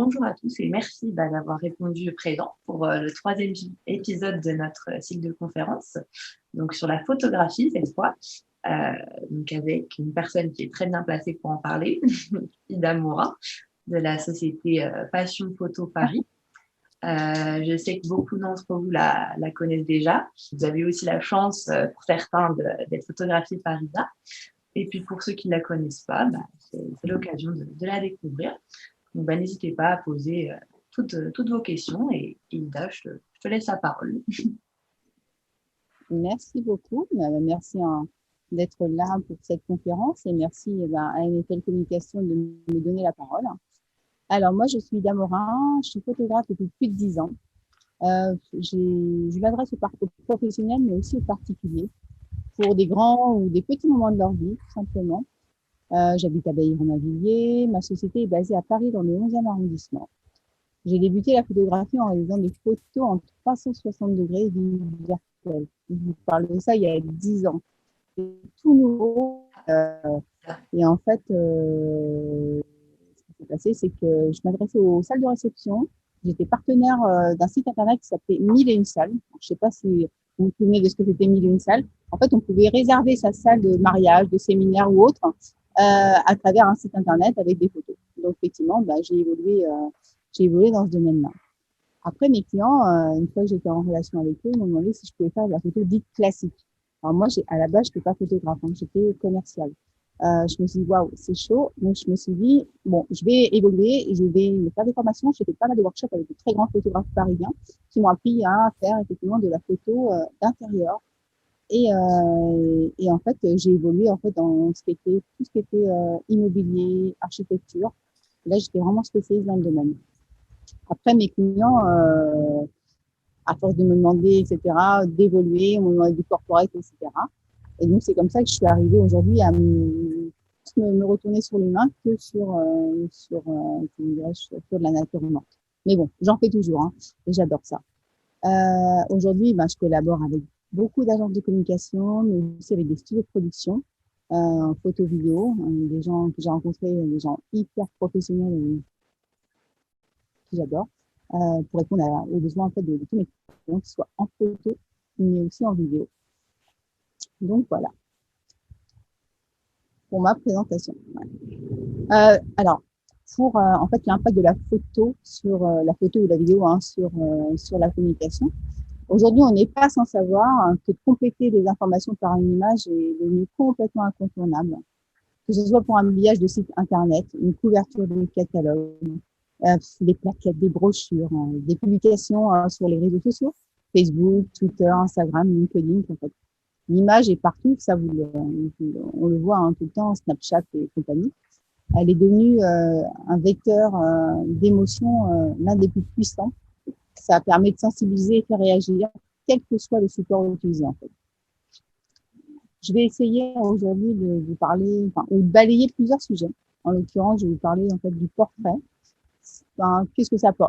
bonjour à tous et merci d'avoir répondu présent pour le troisième épisode de notre cycle de conférence, donc sur la photographie cette fois, euh, donc avec une personne qui est très bien placée pour en parler, Ida Moura, de la société Passion Photo Paris. Je sais que beaucoup d'entre vous la connaissent déjà. Vous avez aussi la chance, pour certains, d'être photographiés par Ida. Et puis pour ceux qui ne la connaissent pas, c'est l'occasion de la découvrir. Donc n'hésitez pas à poser toutes vos questions et Ida, je te laisse la parole. Merci beaucoup. Merci d'être là pour cette conférence et merci à MFL Communication de me donner la parole. Alors moi, je suis Ida Morin, je suis photographe depuis plus de 10 ans. Je m'adresse aux professionnels mais aussi aux particuliers pour des grands ou des petits moments de leur vie, tout simplement. J'habite à Bailly-Romainvilliers. Ma société est basée à Paris dans le 11e arrondissement. J'ai débuté la photographie en réalisant des photos en 360 degrés virtuels. Je vous parle de ça il y a 10 ans. C'est tout nouveau. Et en fait, ce qui s'est passé, c'est que je m'adressais aux salles de réception. J'étais partenaire d'un site internet qui s'appelait 1001 salles. Je ne sais pas si vous vous souvenez de ce que c'était 1001 salles. En fait, on pouvait réserver sa salle de mariage, de séminaire ou autre à travers un site internet avec des photos. Donc, effectivement, j'ai évolué dans ce domaine-là. Après, mes clients, une fois que j'étais en relation avec eux, ils m'ont demandé si je pouvais faire de la photo dite classique. Alors moi, à la base, je n'étais pas photographe, hein, j'étais commerciale. Je me suis dit, waouh, c'est chaud. Donc, je me suis dit, bon, je vais évoluer et je vais me faire des formations. J'ai fait pas mal de workshops avec de très grands photographes parisiens qui m'ont appris à faire effectivement de la photo d'intérieur. Et en fait, j'ai évolué en fait dans tout ce qui était immobilier, architecture. Et là, j'étais vraiment spécialisée dans le domaine. Après, mes clients, à force de me demander, etc., d'évoluer, on me demandait du corporate, etc. Et donc, c'est comme ça que je suis arrivée aujourd'hui à me retourner sur l'humain que sur de la nature morte. Mais bon, j'en fais toujours, hein, et j'adore ça. Aujourd'hui, je collabore avec beaucoup d'agences de communication, mais aussi avec des studios de production, photo, vidéo, des gens que j'ai rencontrés, des gens hyper professionnels que j'adore, pour répondre aux besoins en fait, de tous mes clients, qu'ils soient en photo, mais aussi en vidéo. Donc voilà, pour ma présentation. Alors, pour en fait l'impact de la photo sur la photo ou la vidéo sur la communication. Aujourd'hui, on n'est pas sans savoir que de compléter les informations par une image est devenu complètement incontournable. Que ce soit pour un habillage de site internet, une couverture de catalogue, des plaquettes, des brochures, des publications sur les réseaux sociaux, Facebook, Twitter, Instagram, LinkedIn. En fait, l'image est partout, on le voit tout le temps, Snapchat et compagnie. Elle est devenue un vecteur d'émotion, l'un des plus puissants. Ça permet de sensibiliser et faire réagir, quel que soit le support utilisé en fait. Je vais essayer aujourd'hui de vous parler, ou de balayer plusieurs sujets. En l'occurrence, je vais vous parler en fait du portrait. Qu'est-ce que ça peut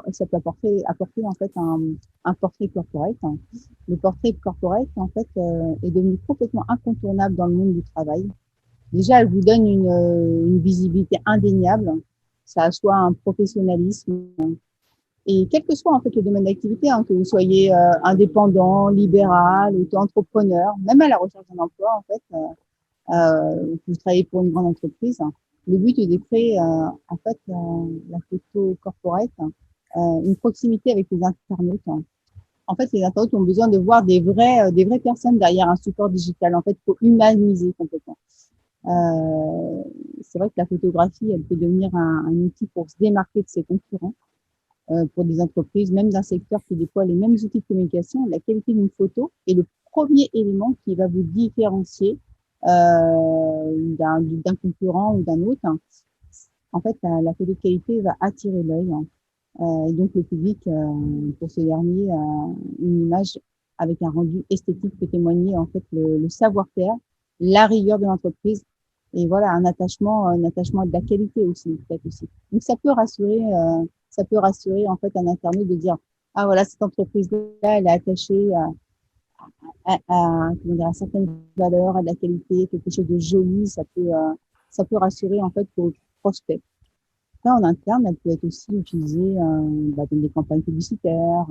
apporter en fait un portrait corporate. Le portrait corporate en fait est devenu complètement incontournable dans le monde du travail. Déjà, elle vous donne une visibilité indéniable. Ça soit un professionnalisme. Et quel que soit en fait le domaine d'activité, que vous soyez indépendant, libéral, auto-entrepreneur, même à la recherche d'un emploi en fait, vous travaillez pour une grande entreprise, le but est de créer en fait la photo corporate, une proximité avec les internautes. En fait, les internautes ont besoin de voir des vraies personnes derrière un support digital. En fait, il faut humaniser complètement. C'est vrai que la photographie, elle peut devenir un outil pour se démarquer de ses concurrents. Pour des entreprises, même d'un secteur qui déploie les mêmes outils de communication, la qualité d'une photo est le premier élément qui va vous différencier d'un concurrent ou d'un autre. En fait, la photo de qualité va attirer l'œil et donc le public, pour ce dernier, une image avec un rendu esthétique peut témoigner en fait le savoir-faire, la rigueur de l'entreprise et voilà un attachement à de la qualité aussi peut-être aussi. Donc ça peut rassurer en fait un internaute de dire ah voilà cette entreprise-là elle est attachée à certaines valeurs, à de la qualité, quelque chose de joli, ça peut rassurer en fait vos prospects. Après, en interne, elle peut être aussi utilisée dans des campagnes publicitaires,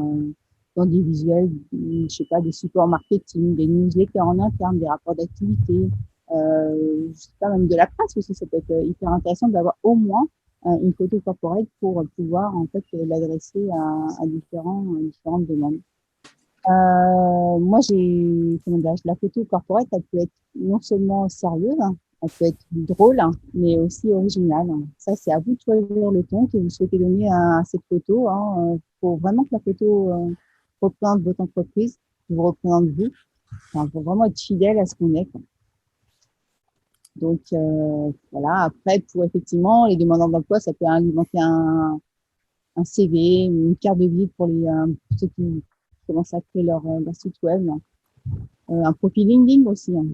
dans des visuels, je sais pas, des supports marketing, des newsletters en interne, des rapports d'activité, je sais pas, même de la presse aussi. Ça peut être hyper intéressant d'avoir au moins une photo corporate pour pouvoir en fait l'adresser à différentes demandes. Moi, comment dire, la photo corporate, elle peut être non seulement sérieuse, hein, elle peut être drôle, hein, mais aussi originale, hein. Ça, c'est à vous de choisir le ton que vous souhaitez donner à cette photo, hein. Faut vraiment que la photo représente votre entreprise, vous représente vous. Enfin, faut vraiment être fidèle à ce qu'on est, quoi. Donc, voilà. Après, pour effectivement, les demandeurs d'emploi, ça peut alimenter un CV, une carte de visite pour ceux qui commencent à créer leur site web, hein. Un profil LinkedIn aussi, hein.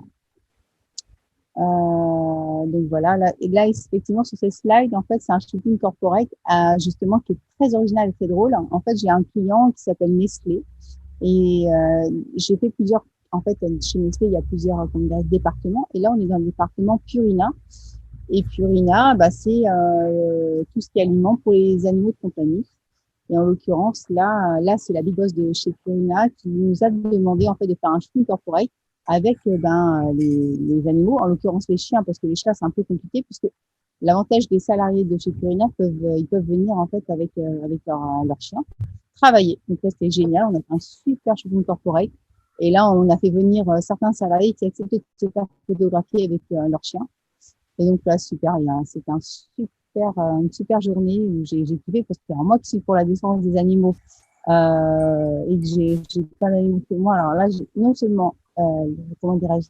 Donc voilà, là, effectivement, sur ces slides, en fait, c'est un shooting corporate, justement, qui est très original et très drôle. En fait, j'ai un client qui s'appelle Nestlé et j'ai fait plusieurs, en fait, chez Nestlé, il y a plusieurs, comment dire, départements. Et là, on est dans le département Purina. Et Purina, bah, c'est tout ce qui est aliment pour les animaux de compagnie. Et en l'occurrence, là, c'est la big boss de chez Purina qui nous a demandé en fait de faire un shooting corporate avec les animaux, en l'occurrence les chiens, parce que les chats c'est un peu compliqué, puisque l'avantage des salariés de chez Purina ils peuvent venir en fait avec leur chien travailler. Donc là, c'était génial. On a fait un super shooting corporate. Et là, on a fait venir certains salariés qui acceptaient de se faire photographier avec leur chien. Et donc là, super, c'était une super journée où j'ai kiffé parce que moi qui suis pour la défense des animaux et que j'ai pas d'animaux que moi, alors là, non seulement, comment dirais-je,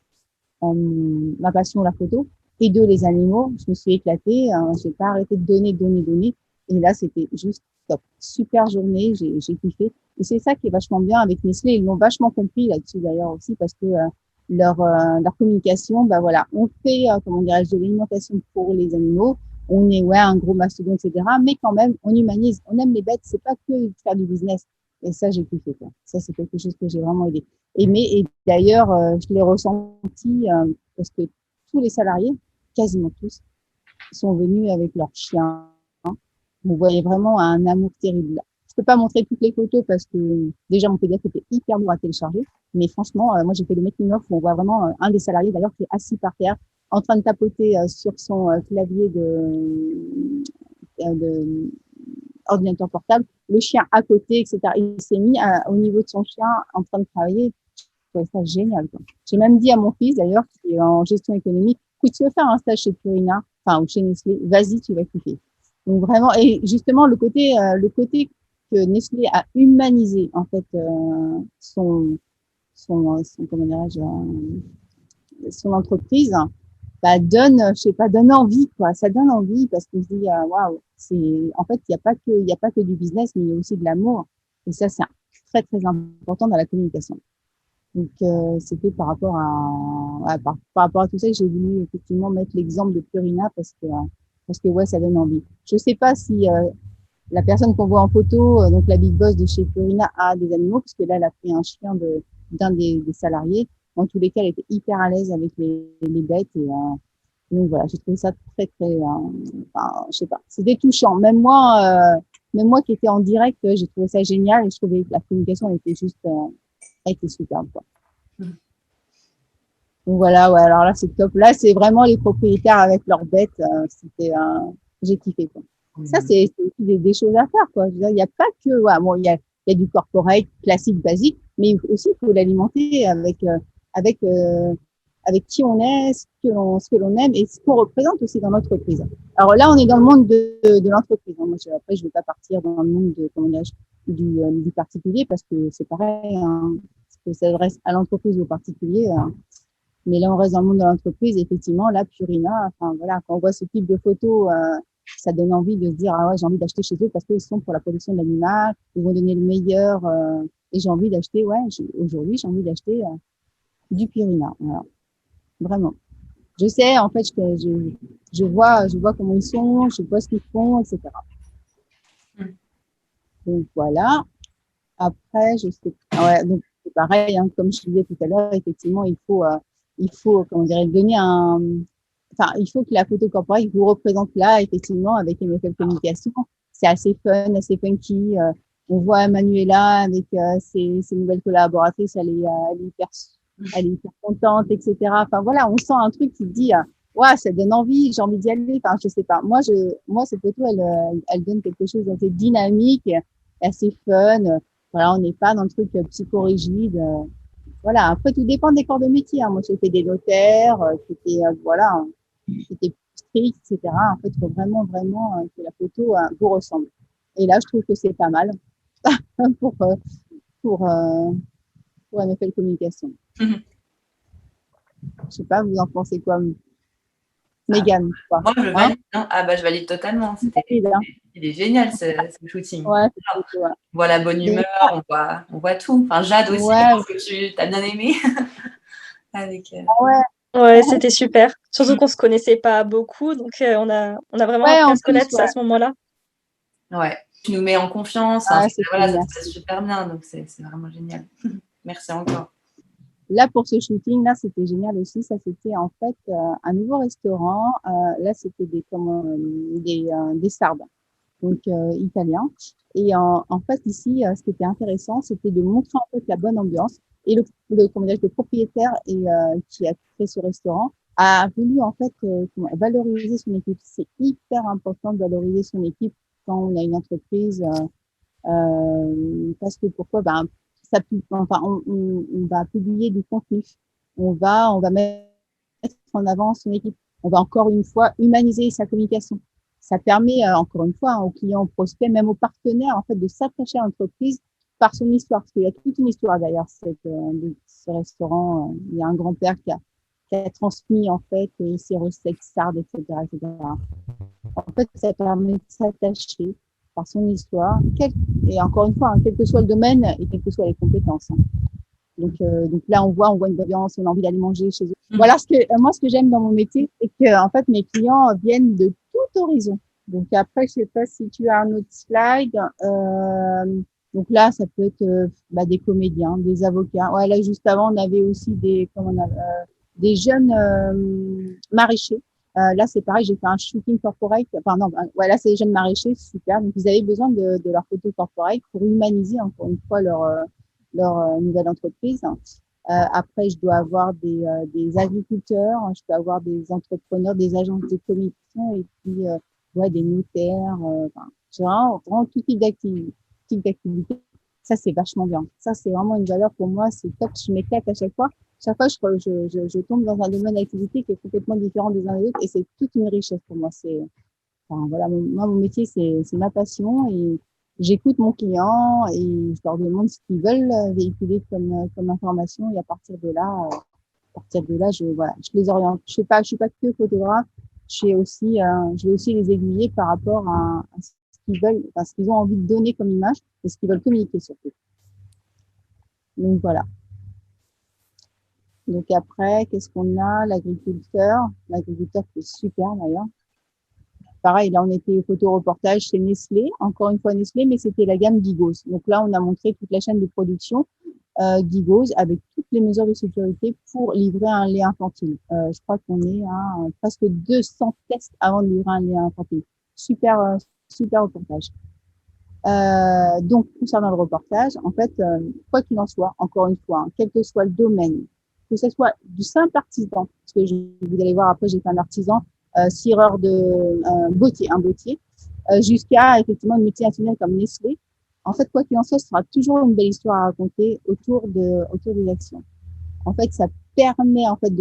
ma passion, la photo, et deux, les animaux, je me suis éclatée, hein, j'ai pas arrêté de donner. Et là, c'était juste top. Super journée, j'ai kiffé. Et c'est ça qui est vachement bien avec Nestlé. Ils l'ont vachement compris là-dessus d'ailleurs aussi parce que leur communication, bah voilà, on fait, comment dirais-je, de l'alimentation pour les animaux. On est, ouais, un gros mastodonte, etc. Mais quand même, on humanise, on aime les bêtes. C'est pas que de faire du business. Et ça, j'ai kiffé, quoi. Ça, c'est quelque chose que j'ai vraiment aimé. Et d'ailleurs, je l'ai ressenti parce que tous les salariés, quasiment tous, sont venus avec leurs chiens. On voyait vraiment un amour terrible. Je peux pas montrer toutes les photos parce que déjà mon PDF était hyper lourd à télécharger. Mais franchement, moi j'ai fait le making of où on voit vraiment un des salariés d'ailleurs qui est assis par terre en train de tapoter sur son clavier de ordinateur portable, le chien à côté, etc. Il s'est mis au niveau de son chien en train de travailler. Je trouvais ça génial, quoi. J'ai même dit à mon fils d'ailleurs qui est en gestion économique, écoute, tu veux faire un stage chez Purina, enfin ou chez Nestlé, vas-y, tu vas kiffer. Donc vraiment, et justement le côté que Nestlé a humanisé en fait son comment dirais-je, son entreprise, bah je sais pas, donne envie quoi. Ça donne envie parce qu'on se dit waouh, c'est en fait il y a pas que du business, mais il y a aussi de l'amour. Et ça c'est très très important dans la communication. Donc c'était par rapport à tout ça que j'ai voulu effectivement mettre l'exemple de Purina parce que ouais ça donne envie. Je sais pas si la personne qu'on voit en photo, donc la big boss de chez Purina, a des animaux, parce que là, elle a pris un chien d'un des salariés. En tous les cas, elle était hyper à l'aise avec les bêtes. Et donc voilà, j'ai trouvé ça très, très, enfin, je sais pas, c'était touchant. Même moi qui étais en direct, j'ai trouvé ça génial et je trouvais que la communication elle était superbe, quoi. Donc voilà, ouais, alors là, c'est top. Là, c'est vraiment les propriétaires avec leurs bêtes. J'ai kiffé, quoi. Ça, c'est aussi des choses à faire, quoi. Je veux dire, il n'y a pas que, ouais, bon, il y a du corporate classique, basique, mais aussi, il faut l'alimenter avec, avec qui on est, ce que l'on aime et ce qu'on représente aussi dans l'entreprise. Alors là, on est dans le monde de l'entreprise, hein. Moi, après, je ne vais pas partir dans le monde du particulier parce que c'est pareil, hein, parce que ça reste à l'entreprise ou au particulier. Mais là, on reste dans le monde de l'entreprise. Effectivement, là, Purina, enfin, voilà, quand on voit ce type de photos, ça donne envie de se dire, ah ouais, j'ai envie d'acheter chez eux parce qu'ils sont pour la protection de l'animal, ils vont donner le meilleur, et j'ai envie d'acheter, ouais, aujourd'hui, j'ai envie d'acheter du Purina. Voilà, vraiment. Je sais, en fait, je vois comment ils sont, je vois ce qu'ils font, etc. Donc, voilà. Après, je sais, ouais, donc, c'est pareil, hein, comme je disais tout à l'heure, effectivement, il faut, comment dirais, donner il faut que la photo corporate vous représente là, effectivement, avec MFL Communication. C'est assez fun, assez funky. On voit Manuela avec ses nouvelles collaboratrices, elle est hyper contente, etc. Enfin voilà, on sent un truc qui dit, ouais, ça donne envie, j'ai envie d'y aller. Enfin, je sais pas. Moi, cette photo, elle donne quelque chose d'assez dynamique, assez fun. Voilà, on n'est pas dans le truc psychorigide. Voilà. Après, tout dépend des corps de métier. Hein. Moi, j'ai fait des notaires, voilà, c'était plus strict, etc. En fait, il faut vraiment, vraiment que la photo vous ressemble. Et là, je trouve que c'est pas mal pour, euh, pour, euh, pour MFL Communication. Je sais pas, vous en pensez quoi, Mégane, quoi. Moi, je valide. Hein, je valide totalement. Il est génial, ce shooting. Ouais, on voit la bonne humeur, on voit tout. Enfin, Jade aussi, je pense que tu as bien aimé. Avec, Ouais, c'était super. Surtout qu'on se connaissait pas beaucoup, donc on a vraiment appris à se connaître à ce moment-là. Ouais, tu nous mets en confiance. Ah, voilà, ça se passe super bien, donc c'est vraiment génial. Merci encore. Là, pour ce shooting, là, c'était génial aussi. Ça, c'était en fait un nouveau restaurant. Là, c'était des sardes, donc italiens. Et en fait, ici, ce qui était intéressant, c'était de montrer en fait la bonne ambiance. Et le propriétaire qui a créé ce restaurant a voulu en fait valoriser son équipe. C'est hyper important de valoriser son équipe quand on a une entreprise, parce que pourquoi? On va publier du contenu. On va mettre en avant son équipe. On va encore une fois humaniser sa communication. Ça permet encore une fois aux clients, aux prospects, même aux partenaires, en fait, de s'attacher à l'entreprise par son histoire. Parce qu'il y a toute une histoire derrière ce restaurant. Il y a un grand-père qui a transmis en fait ses recettes sardes, etc., etc. En fait, ça permet de s'attacher par son histoire, et encore une fois, quel que soit le domaine et quelles que soient les compétences. Donc là, on voit une ambiance, on a envie d'aller manger chez eux. Voilà moi, ce que j'aime dans mon métier, c'est que en fait, mes clients viennent de tout horizon. Donc après, je sais pas si tu as un autre slide. Donc là, ça peut être des comédiens, des avocats. Ouais, là, juste avant, on avait aussi des jeunes maraîchers. Là, c'est pareil, j'ai fait un shooting corporate. Enfin, non, là, c'est des jeunes maraîchers, super. Donc, ils avaient besoin de leur photo corporate pour humaniser encore une fois leur nouvelle entreprise. Après, je dois avoir des agriculteurs, je peux avoir des entrepreneurs, des agences de communication et puis des notaires. J'ai vraiment tout type d'activité. Ça, c'est vachement bien. Ça, c'est vraiment une valeur pour moi. C'est top. Je m'éclate à chaque fois. Chaque fois, je tombe dans un domaine d'activité qui est complètement différent des uns des autres et c'est toute une richesse pour moi. Mon métier, c'est ma passion et j'écoute mon client et je leur demande ce qu'ils veulent véhiculer comme information et à partir de là, je les oriente. Je suis pas que photographe. Je vais aussi les aiguiller par rapport à ce qu'ils veulent, ce qu'ils ont envie de donner comme image et ce qu'ils veulent communiquer surtout. Donc voilà. Donc après, qu'est-ce qu'on a? L'agriculteur qui est super d'ailleurs. Pareil, là on était photo-reportage chez Nestlé, encore une fois Nestlé, mais c'était la gamme Gigos. Donc là, on a montré toute la chaîne de production Gigos avec toutes les mesures de sécurité pour livrer un lait infantile. Je crois qu'on est à presque 200 tests avant de livrer un lait infantile. Super reportage. Donc, concernant le reportage, en fait, quoi qu'il en soit, encore une fois, quel que soit le domaine, que ce soit du simple artisan, parce que vous allez voir après, j'ai fait un artisan, cireur de un bottier, jusqu'à effectivement une multinationale comme Nestlé. En fait, quoi qu'il en soit, ce sera toujours une belle histoire à raconter autour des actions. En fait, ça permet, en fait,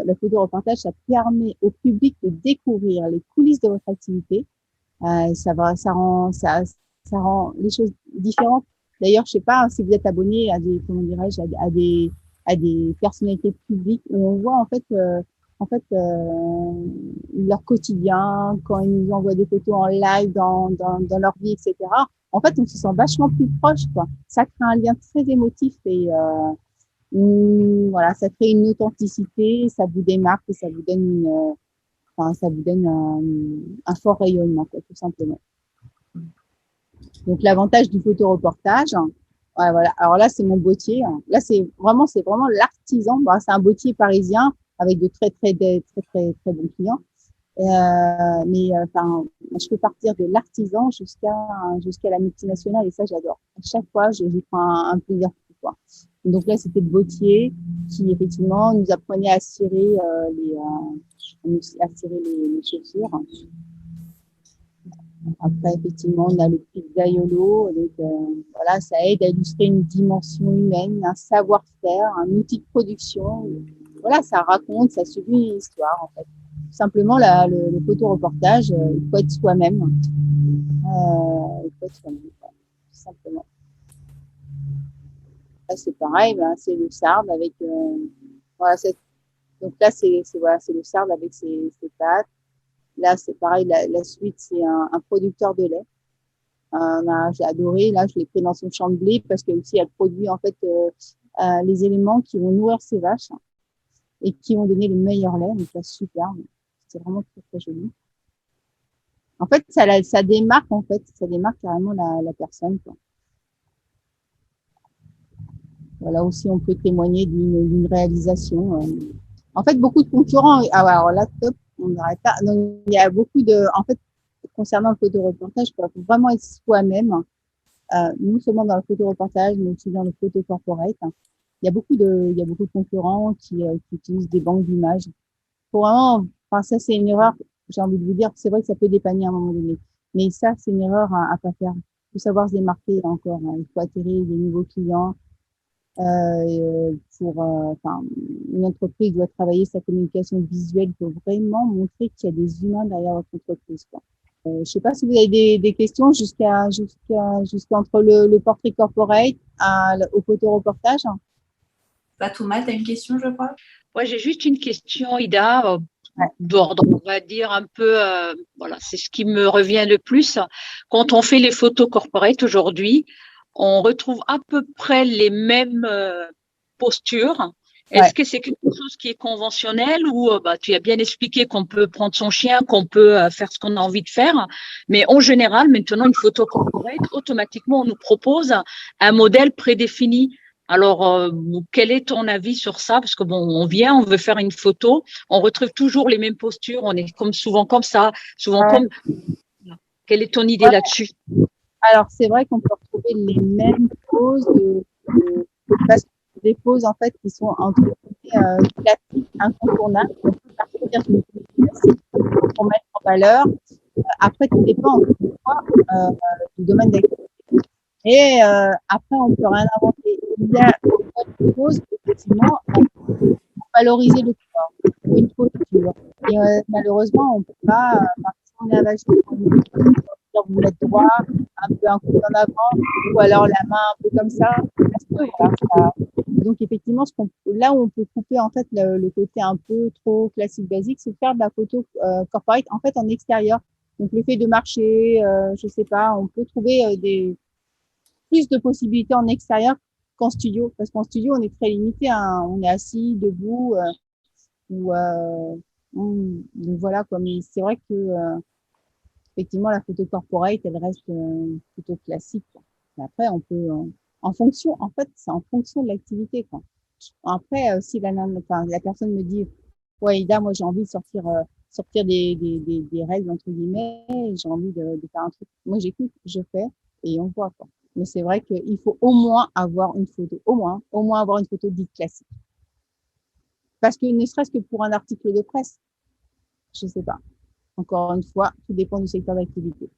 la photo reportage, ça permet au public de découvrir les coulisses de votre activité. Ça rend les choses différentes. D'ailleurs, je sais pas si vous êtes abonné à à des personnalités publiques où on voit leur quotidien quand ils nous envoient des photos en live dans leur vie, etc. En fait, on se sent vachement plus proche, quoi. Ça crée un lien très émotif et voilà, ça crée une authenticité, ça vous démarque et ça vous donne un fort rayonnement, quoi, tout simplement. Donc, l'avantage du photoreportage, voilà. Alors là, c'est mon bottier. Là, c'est vraiment l'artisan. Bon, c'est un bottier parisien. avec de très bons clients. Enfin, je peux partir de l'artisan jusqu'à la multinationale et ça, j'adore. À chaque fois, je prends un plaisir fou, quoi. Donc là, c'était le bottier qui, effectivement, nous apprenait à cirer les chaussures. Après, effectivement, on a le pizzaiolo. Donc, voilà, ça aide à illustrer une dimension humaine, un savoir-faire, un outil de production. Voilà, ça raconte, ça subit une histoire, en fait. Tout simplement, le photoreportage, il faut être soi-même. Il faut être soi-même, tout simplement. Là, c'est pareil, ben, c'est le sarde avec, voilà, donc là, voilà, c'est le sarde avec ses pattes. Là, c'est pareil, la suite, c'est un producteur de lait. J'ai adoré. Là, je l'ai pris dans son champ de blé parce que aussi, elle produit en fait les éléments qui vont nourrir ses vaches et qui vont donner le meilleur lait. Donc là, super. C'est vraiment très, très joli. En fait, ça démarque carrément la personne, quoi. Voilà, aussi, on peut témoigner d'une réalisation. En fait, beaucoup de concurrents. Ah ouais, alors là, top, on n'arrête pas. Donc, il y a beaucoup en fait, concernant le photoreportage, il faut vraiment être soi-même, non seulement dans le photoreportage, mais aussi dans le photo corporate. Il y a beaucoup de concurrents qui utilisent des banques d'images. Faut vraiment, enfin, ça, c'est une erreur. J'ai envie de vous dire, c'est vrai que ça peut dépanner à un moment donné. Mais ça, c'est une erreur à pas faire. Il faut savoir se démarquer encore. Il faut attirer des nouveaux clients. Enfin, une entreprise doit travailler sa communication visuelle pour vraiment montrer qu'il y a des humains derrière votre entreprise, quoi. Je sais pas si vous avez des questions jusqu'entre le portrait corporate au photoreportage. Fatouma, tu as une question, je crois? Ouais, j'ai juste une question, Ida, Ouais. d'ordre, on va dire un peu, voilà, c'est ce qui me revient le plus. Quand on fait les photos corporate aujourd'hui, on retrouve à peu près les mêmes postures. Est-ce que c'est quelque chose qui est conventionnel ou tu as bien expliqué qu'on peut prendre son chien, qu'on peut faire ce qu'on a envie de faire, mais en général, maintenant, une photo corporate, automatiquement, on nous propose un modèle prédéfini. Alors, quel est ton avis sur ça? Parce que bon, on vient, on veut faire une photo, on retrouve toujours les mêmes postures, on est souvent comme ça, souvent comme. Quelle est ton idée là-dessus? Alors, c'est vrai qu'on peut retrouver les mêmes poses, parce que des poses en fait qui sont entre classiques, incontournables. On peut partir d'une pose classique pour mettre en valeur. Après, tout dépend du domaine d'activité. Et après, on peut rien inventer. Il y a une pose, effectivement, pour valoriser le corps, une posture. Et malheureusement, on peut pas, si on est à vache, vous mettre droit, un peu un coup en avant, ou alors la main un peu comme ça. Voilà. Donc effectivement, là où on peut couper en fait le côté un peu trop classique basique, c'est de faire de la photo corporate en fait en extérieur. Donc le fait de marcher, je sais pas, on peut trouver plus de possibilités en extérieur qu'en studio, parce qu'en studio on est très limité, hein. On est assis, debout, donc voilà quoi. Mais c'est vrai que effectivement la photo corporate elle reste plutôt classique, quoi. Mais après on peut en fonction, en fait c'est en fonction de l'activité, quoi. Après si la personne me dit ouais Ida, moi j'ai envie de sortir des règles entre guillemets, j'ai envie de faire un truc, moi j'écoute, je fais et on voit, quoi. Mais c'est vrai qu'il faut au moins avoir une photo, au moins avoir une photo dite classique. Parce que ne serait-ce que pour un article de presse, je sais pas. Encore une fois, tout dépend du secteur d'activité.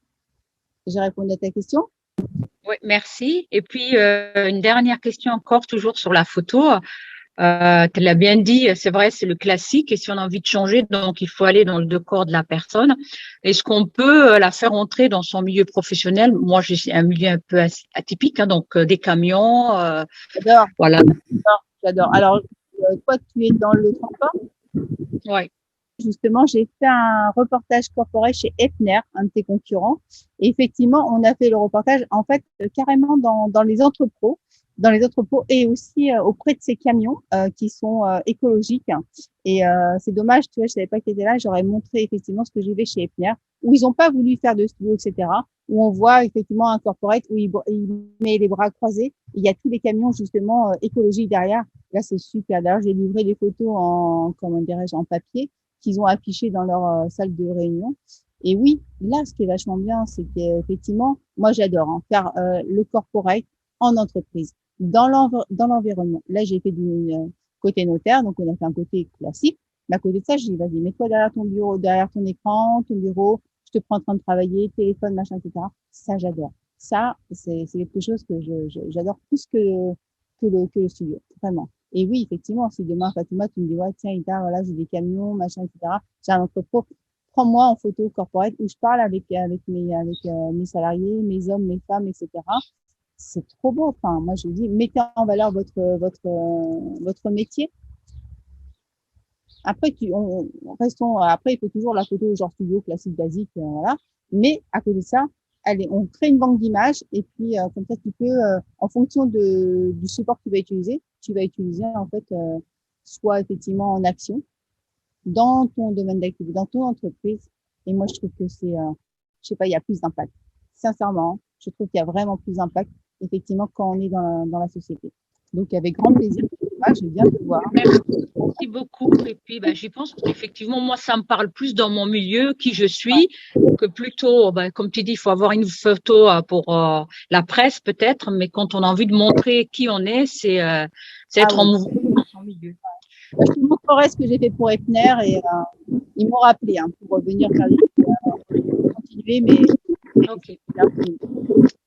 J'ai répondu à ta question? Oui, merci. Et puis, une dernière question encore, toujours sur la photo. Tu l'as bien dit, c'est vrai, c'est le classique. Et si on a envie de changer, donc il faut aller dans le décor de la personne. Est-ce qu'on peut la faire entrer dans son milieu professionnel? Moi, j'ai un milieu un peu atypique, hein, donc des camions. J'adore. Voilà. J'adore. Alors, toi, tu es dans le transport? Oui. Justement, j'ai fait un reportage corporel chez Epner, un de tes concurrents. Et effectivement, on a fait le reportage, en fait, carrément dans les entrepôts, et aussi auprès de ces camions qui sont écologiques. Et c'est dommage, tu vois, je savais pas que tu étais là. J'aurais montré effectivement ce que j'ai fait chez Epner, où ils n'ont pas voulu faire de studio, etc. où on voit effectivement un corporate où il met les bras croisés. Il y a tous les camions justement écologiques derrière. Là, c'est super. D'ailleurs, j'ai livré des photos en, comment dirais-je, en papier qu'ils ont affichées dans leur salle de réunion. Et oui, là, ce qui est vachement bien, c'est qu'effectivement, moi, j'adore faire le corporate en entreprise, dans l'environnement. Là, j'ai fait du côté notaire, donc on a fait un côté classique. Mais à côté de ça, je dis, vas-y, mets-toi derrière ton bureau, derrière ton écran, ton bureau, je te prends en train de travailler, téléphone, machin, etc. Ça, j'adore. Ça, c'est quelque chose que j'adore plus que le studio, vraiment. Et oui, effectivement, si demain, Fatouma, tu me dis, ouais, tiens, Ita, voilà, j'ai des camions, machin, etc. J'ai un entrepôt, prends-moi en photo corporate où je parle avec mes salariés, mes hommes, mes femmes, etc. C'est trop beau. Enfin, moi, je dis, mettez en valeur votre métier. Après, restons, après, il faut toujours la photo genre studio classique, basique, voilà. Mais à côté de ça, allez, on crée une banque d'images et puis comme ça, tu peux, en fonction du support que tu vas utiliser en fait soit effectivement en action dans ton domaine d'activité, dans ton entreprise. Et moi, je trouve que je sais pas, il y a plus d'impact. Sincèrement, je trouve qu'il y a vraiment plus d'impact effectivement quand on est dans la société. Donc, avec grand plaisir, je viens te voir. Merci beaucoup. Et puis, j'y pense qu'effectivement, moi, ça me parle plus dans mon milieu, qui je suis, que plutôt, comme tu dis, il faut avoir une photo pour la presse peut-être, mais quand on a envie de montrer qui on est, c'est être en mouvement dans son milieu. Je te montrerai ce que j'ai fait pour Epner et ils m'ont rappelé pour venir faire continuer, mais ok.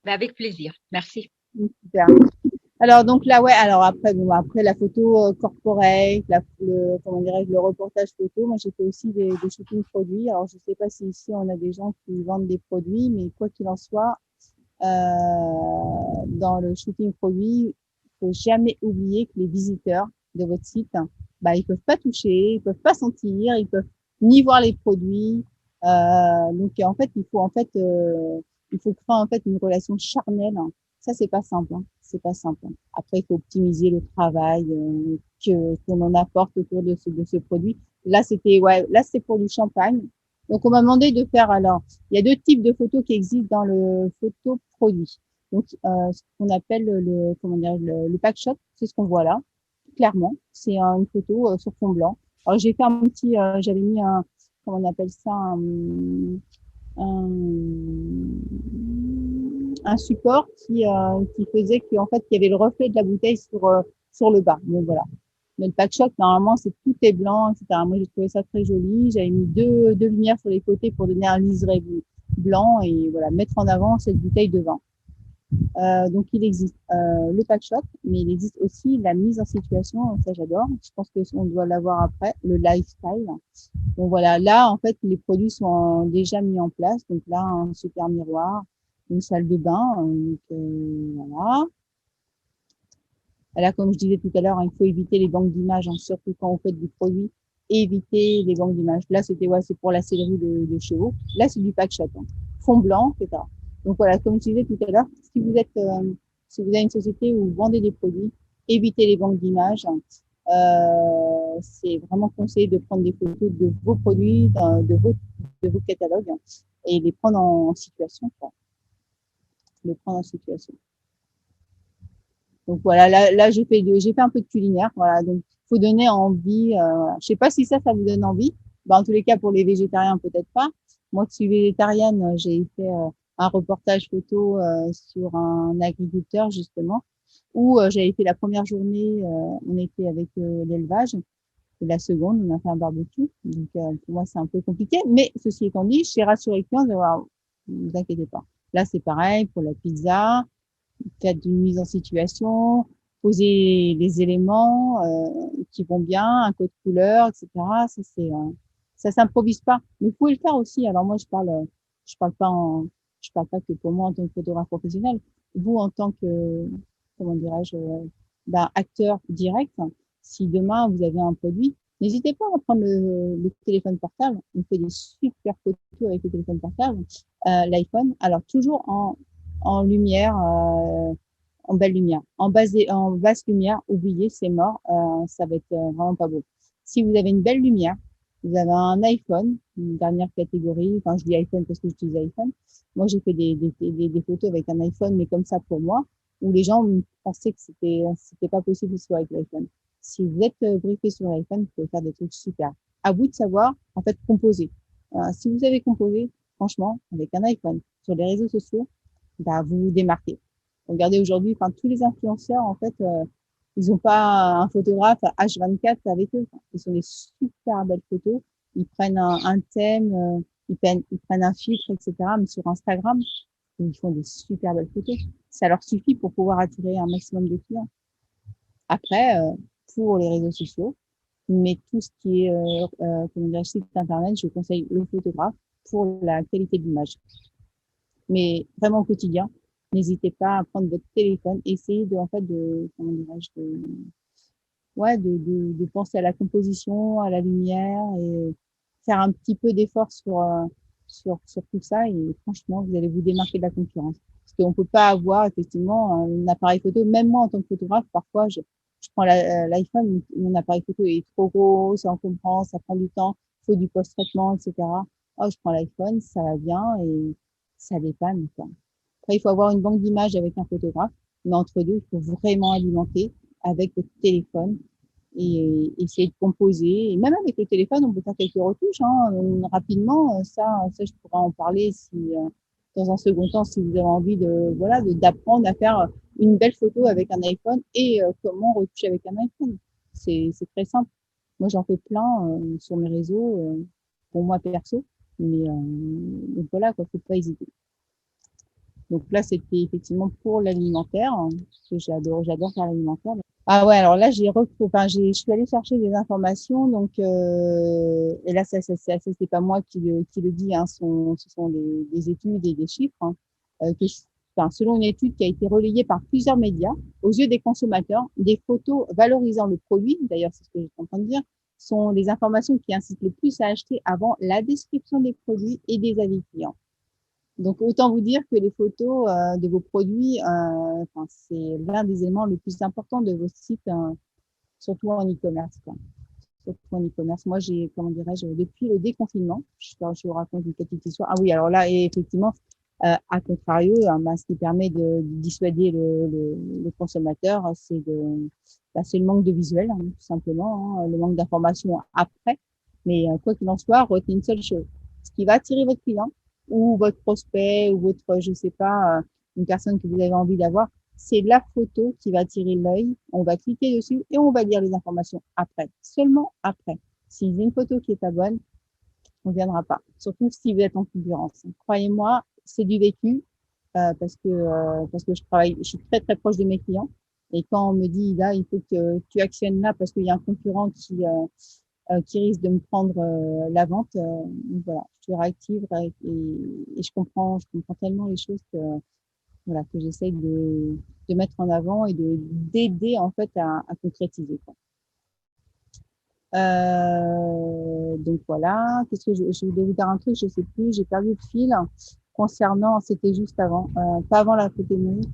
Avec plaisir. Merci. Super. Alors donc là alors après la photo corporate, comment dirais-je, le reportage photo, moi j'ai fait aussi des shootings produits. Alors je sais pas si ici on a des gens qui vendent des produits, mais quoi qu'il en soit, dans le shooting produit, il faut jamais oublier que les visiteurs de votre site, ils peuvent pas toucher, ils peuvent pas sentir, ils peuvent ni voir les produits. Donc en fait il faut créer en fait une relation charnelle. Ça c'est pas simple, c'est pas simple. Après il faut optimiser le travail qu'on en apporte autour de ce produit. Là c'était pour du champagne. Donc on m'a demandé de faire alors il y a deux types de photos qui existent dans le photo produit. Donc, ce qu'on appelle le pack shot, c'est ce qu'on voit là, clairement. C'est une photo sur fond blanc. Alors, j'ai fait j'avais mis comment on appelle ça, un support qui faisait qu'en fait, il y avait le reflet de la bouteille sur le bas. Donc voilà. Mais le pack shot, normalement, tout est blanc, etc. Moi, j'ai trouvé ça très joli. J'avais mis deux lumières sur les côtés pour donner un liseré blanc et voilà, mettre en avant cette bouteille de vin. Donc, il existe le pack shot, mais il existe aussi la mise en situation. Ça, j'adore. Je pense que on doit l'avoir après, le lifestyle. Donc voilà, là, en fait, les produits sont déjà mis en place. Donc là, un super miroir, une salle de bain. Voilà. Là, comme je disais tout à l'heure, il faut éviter les banques d'images, surtout quand vous faites du produit. Éviter les banques d'images. Là, c'est pour la sellerie de chevaux. Là, c'est du pack shot. Fond blanc, etc. Donc voilà, comme je disais tout à l'heure, si vous avez une société où vous vendez des produits, évitez les banques d'images. C'est vraiment conseillé de prendre des photos de vos produits, de vos catalogues et les prendre en situation. Les prendre en situation. Donc voilà, là j'ai fait un peu de culinaire. Voilà, donc faut donner envie. Je sais pas si ça vous donne envie. En tous les cas, pour les végétariens, peut-être pas. Moi qui suis végétarienne, j'ai fait un reportage photo sur un agriculteur justement où j'avais fait la première journée, on était avec l'élevage et la seconde, on a fait un barbecue. Donc pour moi c'est un peu compliqué, mais ceci étant dit, je suis rassurée les clients de voir, ne vous inquiétez pas. Là c'est pareil pour la pizza, faites une mise en situation, poser les éléments qui vont bien, un code couleur, etc. Ça s'improvise pas. Mais vous pouvez le faire aussi. Alors moi je parle pas que pour moi en tant que photographe professionnel. Vous en tant que comment dirais-je acteur direct, si demain vous avez un produit, n'hésitez pas à prendre le téléphone portable. On fait des super photos avec le téléphone portable, l'iPhone. Alors toujours en lumière, en belle lumière. En basse lumière, oubliez, c'est mort. Ça va être vraiment pas beau. Si vous avez une belle lumière, vous avez un iPhone, une dernière catégorie. Enfin, je dis iPhone parce que j'utilise iPhone. Moi, j'ai fait des photos avec un iPhone, mais comme ça pour moi, où les gens pensaient que c'était pas possible de se faire avec l'iPhone. Si vous êtes briefé sur l'iPhone, vous pouvez faire des trucs super. À vous de savoir, en fait, composer. Si vous avez composé, franchement, avec un iPhone, sur les réseaux sociaux, bah, vous vous démarquez. Regardez aujourd'hui, enfin, tous les influenceurs, en fait, ils n'ont pas un photographe H24 avec eux. Ils sont des super belles photos. Ils prennent un thème, ils prennent un filtre, etc. Mais sur Instagram, ils font des super belles photos. Ça leur suffit pour pouvoir attirer un maximum de clients. Après, pour les réseaux sociaux, mais tout ce qui est comment dire, site internet, je conseille le photographe pour la qualité de l'image. Mais vraiment au quotidien, n'hésitez pas à prendre votre téléphone, essayez de, en fait, comment dirais-je, ouais, de penser à la composition, à la lumière et faire un petit peu d'effort sur tout ça et franchement, vous allez vous démarquer de la concurrence. Parce qu'on peut pas avoir effectivement un appareil photo. Même moi, en tant que photographe, parfois, je prends l'iPhone, mon appareil photo est trop gros, ça encombrant, ça prend du temps, il faut du post-traitement, etc. Oh, je prends l'iPhone, ça va bien et ça dépanne, quoi. Après, il faut avoir une banque d'images avec un photographe, mais entre deux, il faut vraiment alimenter avec votre téléphone et essayer de composer. Et même avec le téléphone, on peut faire quelques retouches rapidement. Ça, je pourrais en parler si, dans un second temps, si vous avez envie voilà, d'apprendre à faire une belle photo avec un iPhone et comment retoucher avec un iPhone. C'est très simple. Moi, j'en fais plein sur mes réseaux, pour moi perso. Mais donc voilà, quoi, faut pas hésiter. Donc là, c'était effectivement pour l'alimentaire, hein, parce que j'adore faire l'alimentaire. Ah ouais, alors là, je suis allée chercher des informations, donc et là, c'est pas moi qui le dit, hein, ce sont des études et des chiffres, hein, enfin, selon une étude qui a été relayée par plusieurs médias, aux yeux des consommateurs, des photos valorisant le produit, d'ailleurs, c'est ce que j'étais en train de dire, sont les informations qui incitent le plus à acheter avant la description des produits et des avis clients. Donc, autant vous dire que les photos de vos produits, enfin, c'est l'un des éléments les plus importants de vos sites, surtout en e-commerce, quoi. Surtout en e-commerce. Moi, comment dirais-je, depuis le déconfinement, je vous raconte une petite histoire. Ah oui, alors là, et effectivement, à contrario, ben, ce qui permet de dissuader le consommateur, c'est le manque de visuel, hein, tout simplement, hein, le manque d'informations après. Mais quoi qu'il en soit, retenez une seule chose. Ce qui va attirer votre client ou votre prospect ou votre, je sais pas, une personne que vous avez envie d'avoir, c'est la photo qui va attirer l'œil. On va cliquer dessus et on va lire les informations après, seulement après. S'il y a une photo qui est pas bonne, on ne viendra pas. Surtout si vous êtes en concurrence. Croyez-moi, c'est du vécu parce que je suis très très proche de mes clients. Et quand on me dit là, il faut que tu actionnes là parce qu'il y a un concurrent qui risque de me prendre la vente, donc voilà, je suis réactive et je comprends tellement les choses que voilà que j'essaye de mettre en avant et d'aider en fait à concrétiser, quoi. Donc voilà, qu'est-ce que je voulais vous dire un truc, je sais plus, j'ai perdu le fil concernant, c'était juste avant, pas avant la photonomie.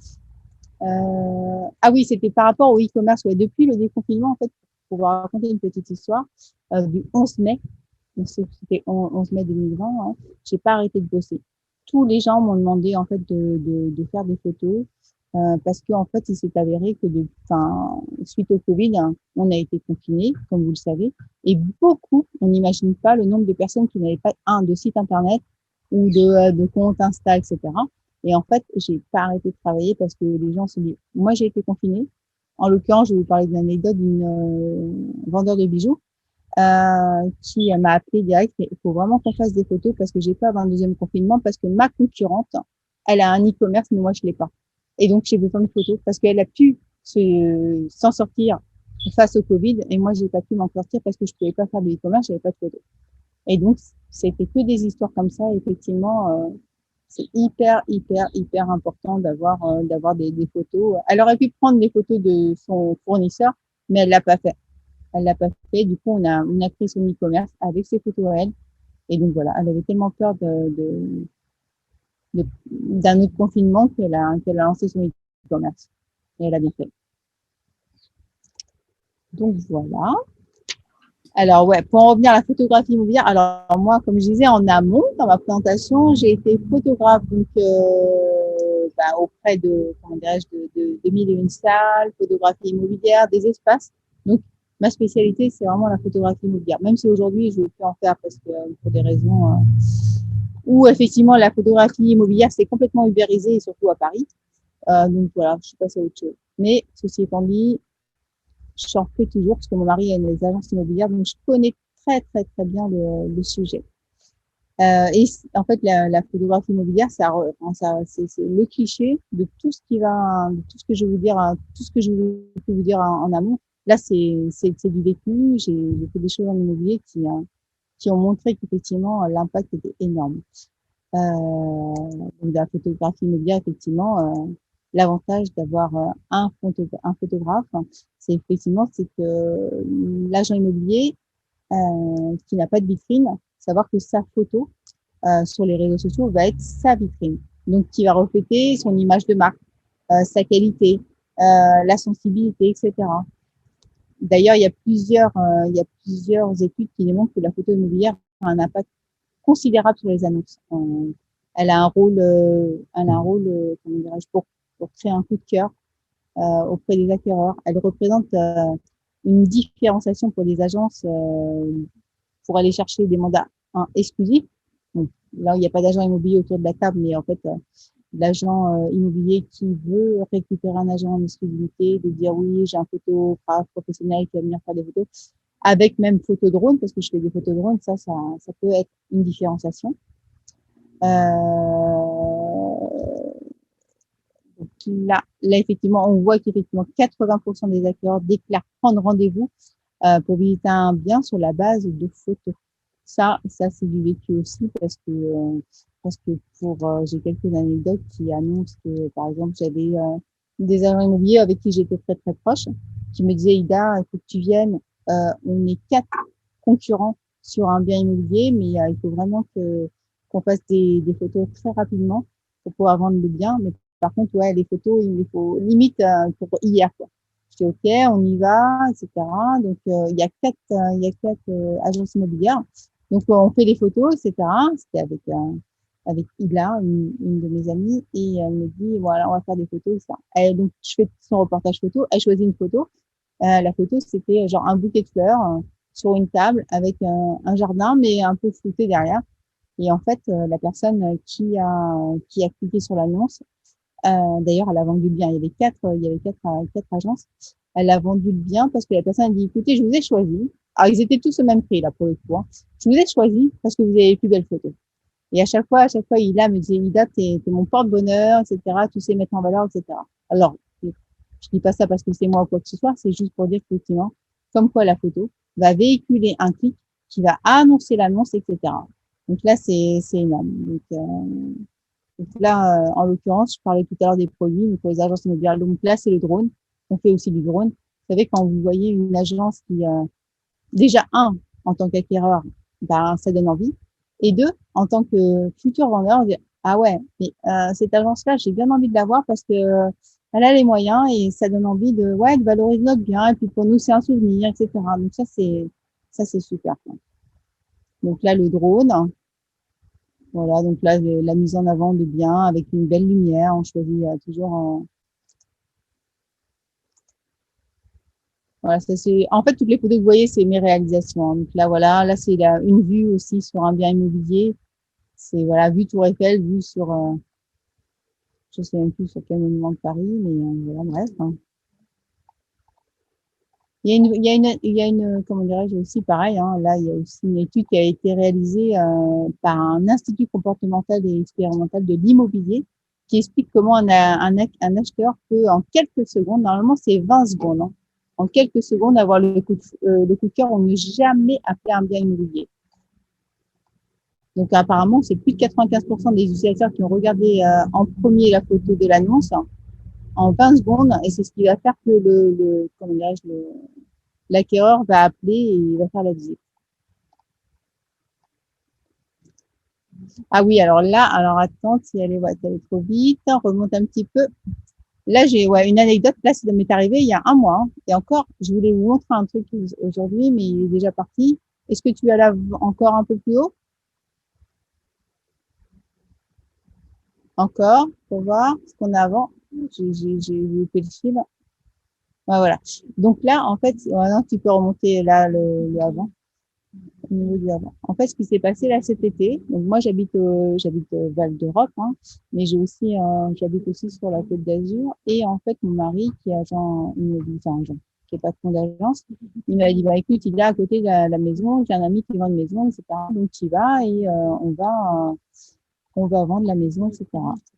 Ah oui, c'était par rapport au e-commerce. Ouais, depuis le déconfinement, en fait, pour vous raconter une petite histoire, du 11 mai, donc c'était 11 mai 2020, hein, j'ai pas arrêté de bosser. Tous les gens m'ont demandé en fait de faire des photos parce qu'en fait, il s'est avéré que enfin, suite au Covid, hein, on a été confinés, comme vous le savez, et beaucoup, on n'imagine pas le nombre de personnes qui n'avaient pas de site internet ou de compte Insta, etc. Et en fait, j'ai pas arrêté de travailler parce que les gens se disent, moi j'ai été confinée. En l'occurrence, je vais vous parler d'une anecdote d'une vendeur de bijoux qui m'a appelé direct. Il faut vraiment qu'on fasse des photos parce que j'ai peur d'un deuxième confinement parce que ma concurrente, elle a un e-commerce, mais moi je l'ai pas. Et donc j'ai besoin de photos parce qu'elle a pu s'en sortir face au Covid et moi j'ai pas pu m'en sortir parce que je pouvais pas faire de e-commerce, j'avais pas de photos. Et donc c'était que des histoires comme ça. Effectivement, c'est hyper important d'avoir des photos. Elle aurait pu prendre des photos de son fournisseur, mais elle l'a pas fait. Elle l'a pas fait. Du coup, on a créé son e-commerce avec ses photos à elle. Et donc voilà, elle avait tellement peur d'un autre confinement qu'elle a lancé son e-commerce. Et elle a bien fait. Donc voilà. Alors, ouais, pour en revenir à la photographie immobilière, alors moi, comme je disais en amont, dans ma présentation, j'ai été photographe donc, auprès de, comment dirais-je, de mille et une salles, photographie immobilière, des espaces. Donc, ma spécialité, c'est vraiment la photographie immobilière. Même si aujourd'hui, je ne veux plus en faire parce que pour des raisons où effectivement la photographie immobilière s'est complètement ubérisée, surtout à Paris. Donc voilà, je suis passée à autre chose. Mais ceci étant dit, j'en fais toujours parce que mon mari a des agences immobilières, donc je connais très très très bien le sujet. En fait, la photographie immobilière, c'est le cliché de tout ce qui va, de tout ce que je vais vous dire, tout ce que je peux vous dire en amont. Là, c'est du vécu. J'ai fait des choses en immobilier qui ont montré qu'effectivement l'impact était énorme. Donc, de la photographie immobilière, effectivement, l'avantage d'avoir un photographe, c'est effectivement c'est que l'agent immobilier qui n'a pas de vitrine, savoir que sa photo sur les réseaux sociaux va être sa vitrine. Donc, qui va refléter son image de marque, sa qualité, la sensibilité, etc. D'ailleurs, il y a plusieurs études qui démontrent que la photo immobilière a un impact considérable sur les annonces. Elle a un rôle, comment dirais-je, pour créer un coup de cœur auprès des acquéreurs. Elle représente une différenciation pour les agences pour aller chercher des mandats exclusifs. Donc, là, il n'y a pas d'agent immobilier autour de la table, mais en fait, l'agent immobilier qui veut récupérer un agent en exclusivité, de dire oui, j'ai un photographe professionnel qui va venir faire des photos, avec même photo drone, parce que je fais des photos drone, ça peut être une différenciation. Donc là, effectivement, on voit qu'effectivement 80% des acquéreurs déclarent prendre rendez-vous pour visiter un bien sur la base de photos. Ça c'est du vécu aussi parce que j'ai quelques anecdotes qui annoncent que, par exemple, j'avais des agents immobiliers avec qui j'étais très très proche, qui me disaient Ida, il faut que tu viennes. On est 4 concurrents sur un bien immobilier, mais il faut vraiment qu'on fasse des photos très rapidement pour pouvoir vendre le bien. Mais par contre, ouais, les photos, il les faut limite pour hier, quoi. Je dis OK, on y va, etc. Donc il y a quatre agences immobilières. Donc on fait des photos, etc. C'était avec Ila, une de mes amies, et elle me dit voilà, on va faire des photos, ça. Donc je fais son reportage photo. Elle choisit une photo. La photo, c'était genre un bouquet de fleurs sur une table avec un jardin, mais un peu flouté derrière. Et en fait, la personne qui a cliqué sur l'annonce, d'ailleurs, elle a vendu le bien. Il y avait quatre agences. Elle a vendu le bien parce que la personne a dit, écoutez, je vous ai choisi. Alors, ils étaient tous au même prix, là, pour le coup, hein. Je vous ai choisi parce que vous avez les plus belles photos. Et à chaque fois, Ida me disait, Ida, t'es mon porte-bonheur, etc. Tu sais mettre en valeur, etc. Alors, je dis pas ça parce que c'est moi ou quoi que ce soit. C'est juste pour dire qu'effectivement, comme quoi la photo va véhiculer un clic qui va annoncer l'annonce, etc. Donc là, c'est énorme. Donc là, en l'occurrence, je parlais tout à l'heure des produits, mais pour les agences immobilières. Donc là, c'est le drone. On fait aussi du drone. Vous savez, quand vous voyez une agence qui, déjà, en tant qu'acquéreur, ben, ça donne envie. Et deux, en tant que futur vendeur, on dit, ah ouais, mais cette agence-là, j'ai bien envie de la voir parce que elle a les moyens et ça donne envie de valoriser notre bien. Et puis pour nous, c'est un souvenir, etc. Donc ça, c'est super. Donc là, le drone. Voilà, donc là, la mise en avant de bien avec une belle lumière. On choisit toujours. Voilà, ça c'est. En fait, toutes les photos que vous voyez, c'est mes réalisations, hein. Donc là, voilà, là c'est une vue aussi sur un bien immobilier. C'est voilà, vue Tour Eiffel, vue sur. Je sais même plus sur quel monument de Paris, mais voilà, bref, hein. Il y a une, comment dirais-je aussi pareil, hein, là, il y a aussi une étude qui a été réalisée par un institut comportemental et expérimental de l'immobilier qui explique comment un acheteur peut en quelques secondes, normalement c'est 20 secondes, hein, en quelques secondes avoir le coup de cœur ou ne jamais appeler un bien immobilier. Donc apparemment, c'est plus de 95% des utilisateurs qui ont regardé en premier la photo de l'annonce en 20 secondes et c'est ce qui va faire que comment dirais-je, l'acquéreur va appeler et il va faire la visite. Ah oui, alors là, alors attends, si elle est trop vite, remonte un petit peu. Là, j'ai une anecdote. Là, ça m'est arrivé il y a un mois. Hein. Et encore, je voulais vous montrer un truc aujourd'hui, mais il est déjà parti. Est-ce que tu as là encore un peu plus haut? Encore, pour voir ce qu'on a avant. J'ai loupé le fil. Ouais, voilà. Donc là, en fait, maintenant, tu peux remonter là le avant. Au niveau du avant. En fait, ce qui s'est passé là cet été, donc moi j'habite Val d'Europe, hein, mais j'habite aussi sur la Côte d'Azur. Et en fait, mon mari qui est agent immobilier, enfin agent, qui est patron d'agence, il m'a dit bah écoute, il est à côté de la maison, j'ai un ami qui vend une maison, etc. Donc tu y vas et on va vendre la maison, etc.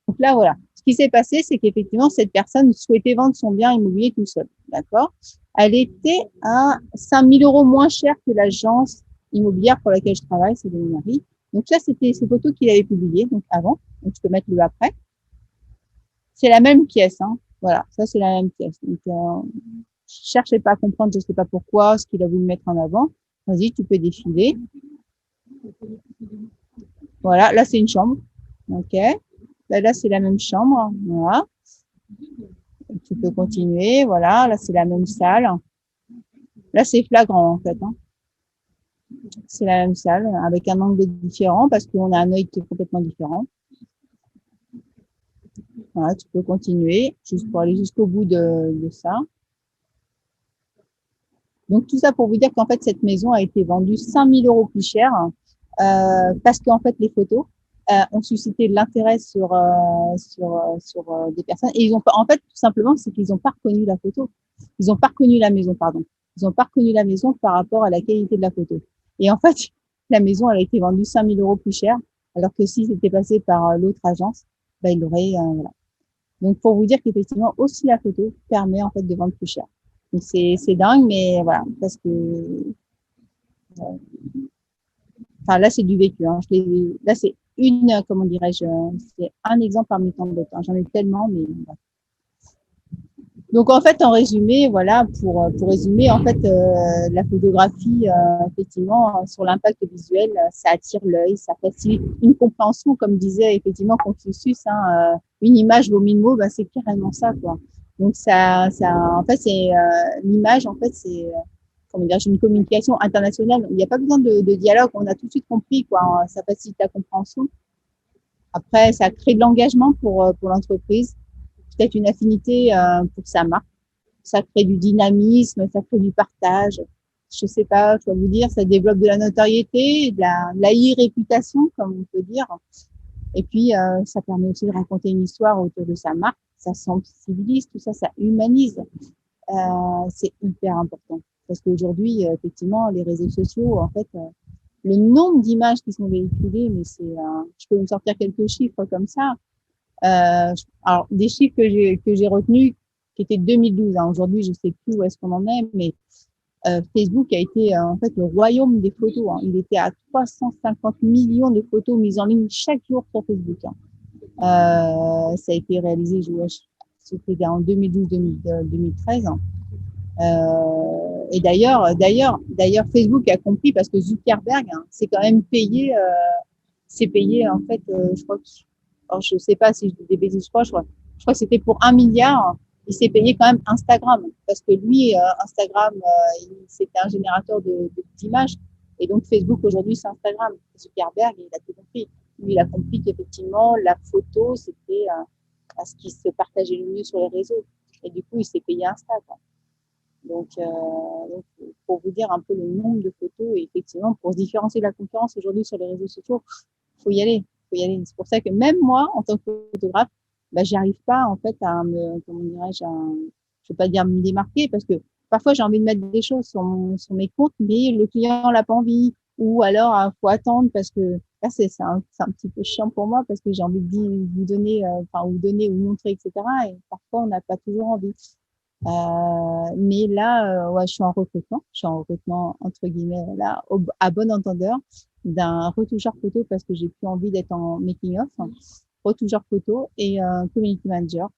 Donc là, voilà. Ce qui s'est passé, c'est qu'effectivement, cette personne souhaitait vendre son bien immobilier tout seul. D'accord? Elle était à 5 000 € moins cher que l'agence immobilière pour laquelle je travaille, c'est de mon mari. Donc ça, c'était ces photos qu'il avait publiées, donc avant. Donc je peux mettre le après. C'est la même pièce, hein. Voilà. Ça, c'est la même pièce. Donc, je cherchais pas à comprendre, je sais pas pourquoi, ce qu'il a voulu mettre en avant. Vas-y, tu peux défiler. Voilà. Là, c'est une chambre. OK. Là, c'est la même chambre. Voilà. Tu peux continuer. Voilà. Là, c'est la même salle. Là, c'est flagrant, en fait. Hein. C'est la même salle avec un angle différent parce qu'on a un œil qui est complètement différent. Voilà, tu peux continuer juste pour aller jusqu'au bout de ça. Donc, tout ça pour vous dire qu'en fait, cette maison a été vendue 5 000 € plus cher parce qu'en fait, les photos ont suscité de l'intérêt sur des personnes. Et ils ont pas, en fait, tout simplement, c'est qu'ils n'ont pas reconnu la photo. Ils n'ont pas reconnu la maison, pardon. Ils n'ont pas reconnu la maison par rapport à la qualité de la photo. Et en fait, la maison, elle a été vendue 5 000 € plus cher, alors que si c'était passé par l'autre agence, ben, il aurait, voilà. Donc, pour vous dire qu'effectivement, aussi la photo permet en fait de vendre plus cher. Donc, c'est dingue, mais voilà, parce que, enfin, là, c'est du vécu. Hein. Là, c'est comment dirais-je, c'est un exemple parmi tant d'autres. Hein. J'en ai tellement, mais voilà. Donc en fait, en résumé, voilà, pour résumer, en fait, la photographie, effectivement, sur l'impact visuel, ça attire l'œil, ça facilite une compréhension, comme disait effectivement Confucius, hein, une image vaut 1000 mots, bah, c'est carrément ça, quoi. Donc en fait, c'est l'image, en fait, c'est comment dire, une communication internationale. Il n'y a pas besoin de dialogue, on a tout de suite compris, quoi. Ça facilite la compréhension. Après, ça crée de l'engagement pour l'entreprise, peut-être une affinité pour sa marque. Ça crée du dynamisme, ça crée du partage. Je sais pas quoi vous dire, ça développe de la notoriété, de la e-réputation, comme on peut dire. Et puis, ça permet aussi de raconter une histoire autour de sa marque. Ça sensibilise, tout ça, ça humanise. C'est hyper important. Parce qu'aujourd'hui, effectivement, les réseaux sociaux, en fait, le nombre d'images qui sont véhiculées, mais je peux vous sortir quelques chiffres comme ça. Alors, des chiffres que j'ai retenus, qui étaient de 2012. Hein. Aujourd'hui, je sais plus où est-ce qu'on en est, mais Facebook a été en fait le royaume des photos. Hein. Il était à 350 millions de photos mises en ligne chaque jour sur Facebook. Hein. Ça a été réalisé, c'était en 2012-2013. Hein. Et d'ailleurs, Facebook a compris parce que Zuckerberg, hein, c'est quand même payé, en fait, je crois que, alors je sais pas si je dis des bêtises, je crois que c'était pour 1 milliard. Il s'est payé quand même Instagram parce que lui, Instagram, c'était un générateur d'images. Et donc Facebook aujourd'hui, c'est Instagram. Zuckerberg, il a tout compris. Lui, il a compris qu'effectivement, la photo, c'était ce qui se partageait le mieux sur les réseaux. Et du coup, il s'est payé Insta. Quoi. Donc, pour vous dire un peu le nombre de photos, et effectivement, pour se différencier de la concurrence aujourd'hui sur les réseaux sociaux, faut y aller. C'est pour ça que même moi, en tant que photographe, bah, j'arrive pas, en fait, à comment dirais-je, je vais pas dire me démarquer parce que parfois j'ai envie de mettre des choses sur mes comptes, mais le client n'a pas envie, ou alors, faut attendre parce que là, c'est un petit peu chiant pour moi parce que j'ai envie de vous donner, ou montrer, etc. Et parfois, on n'a pas toujours envie. Mais là, ouais, je suis en recrutement entre guillemets là, à bon entendeur d'un retoucheur photo parce que j'ai plus envie d'être en making of, hein, retoucheur photo et community manager.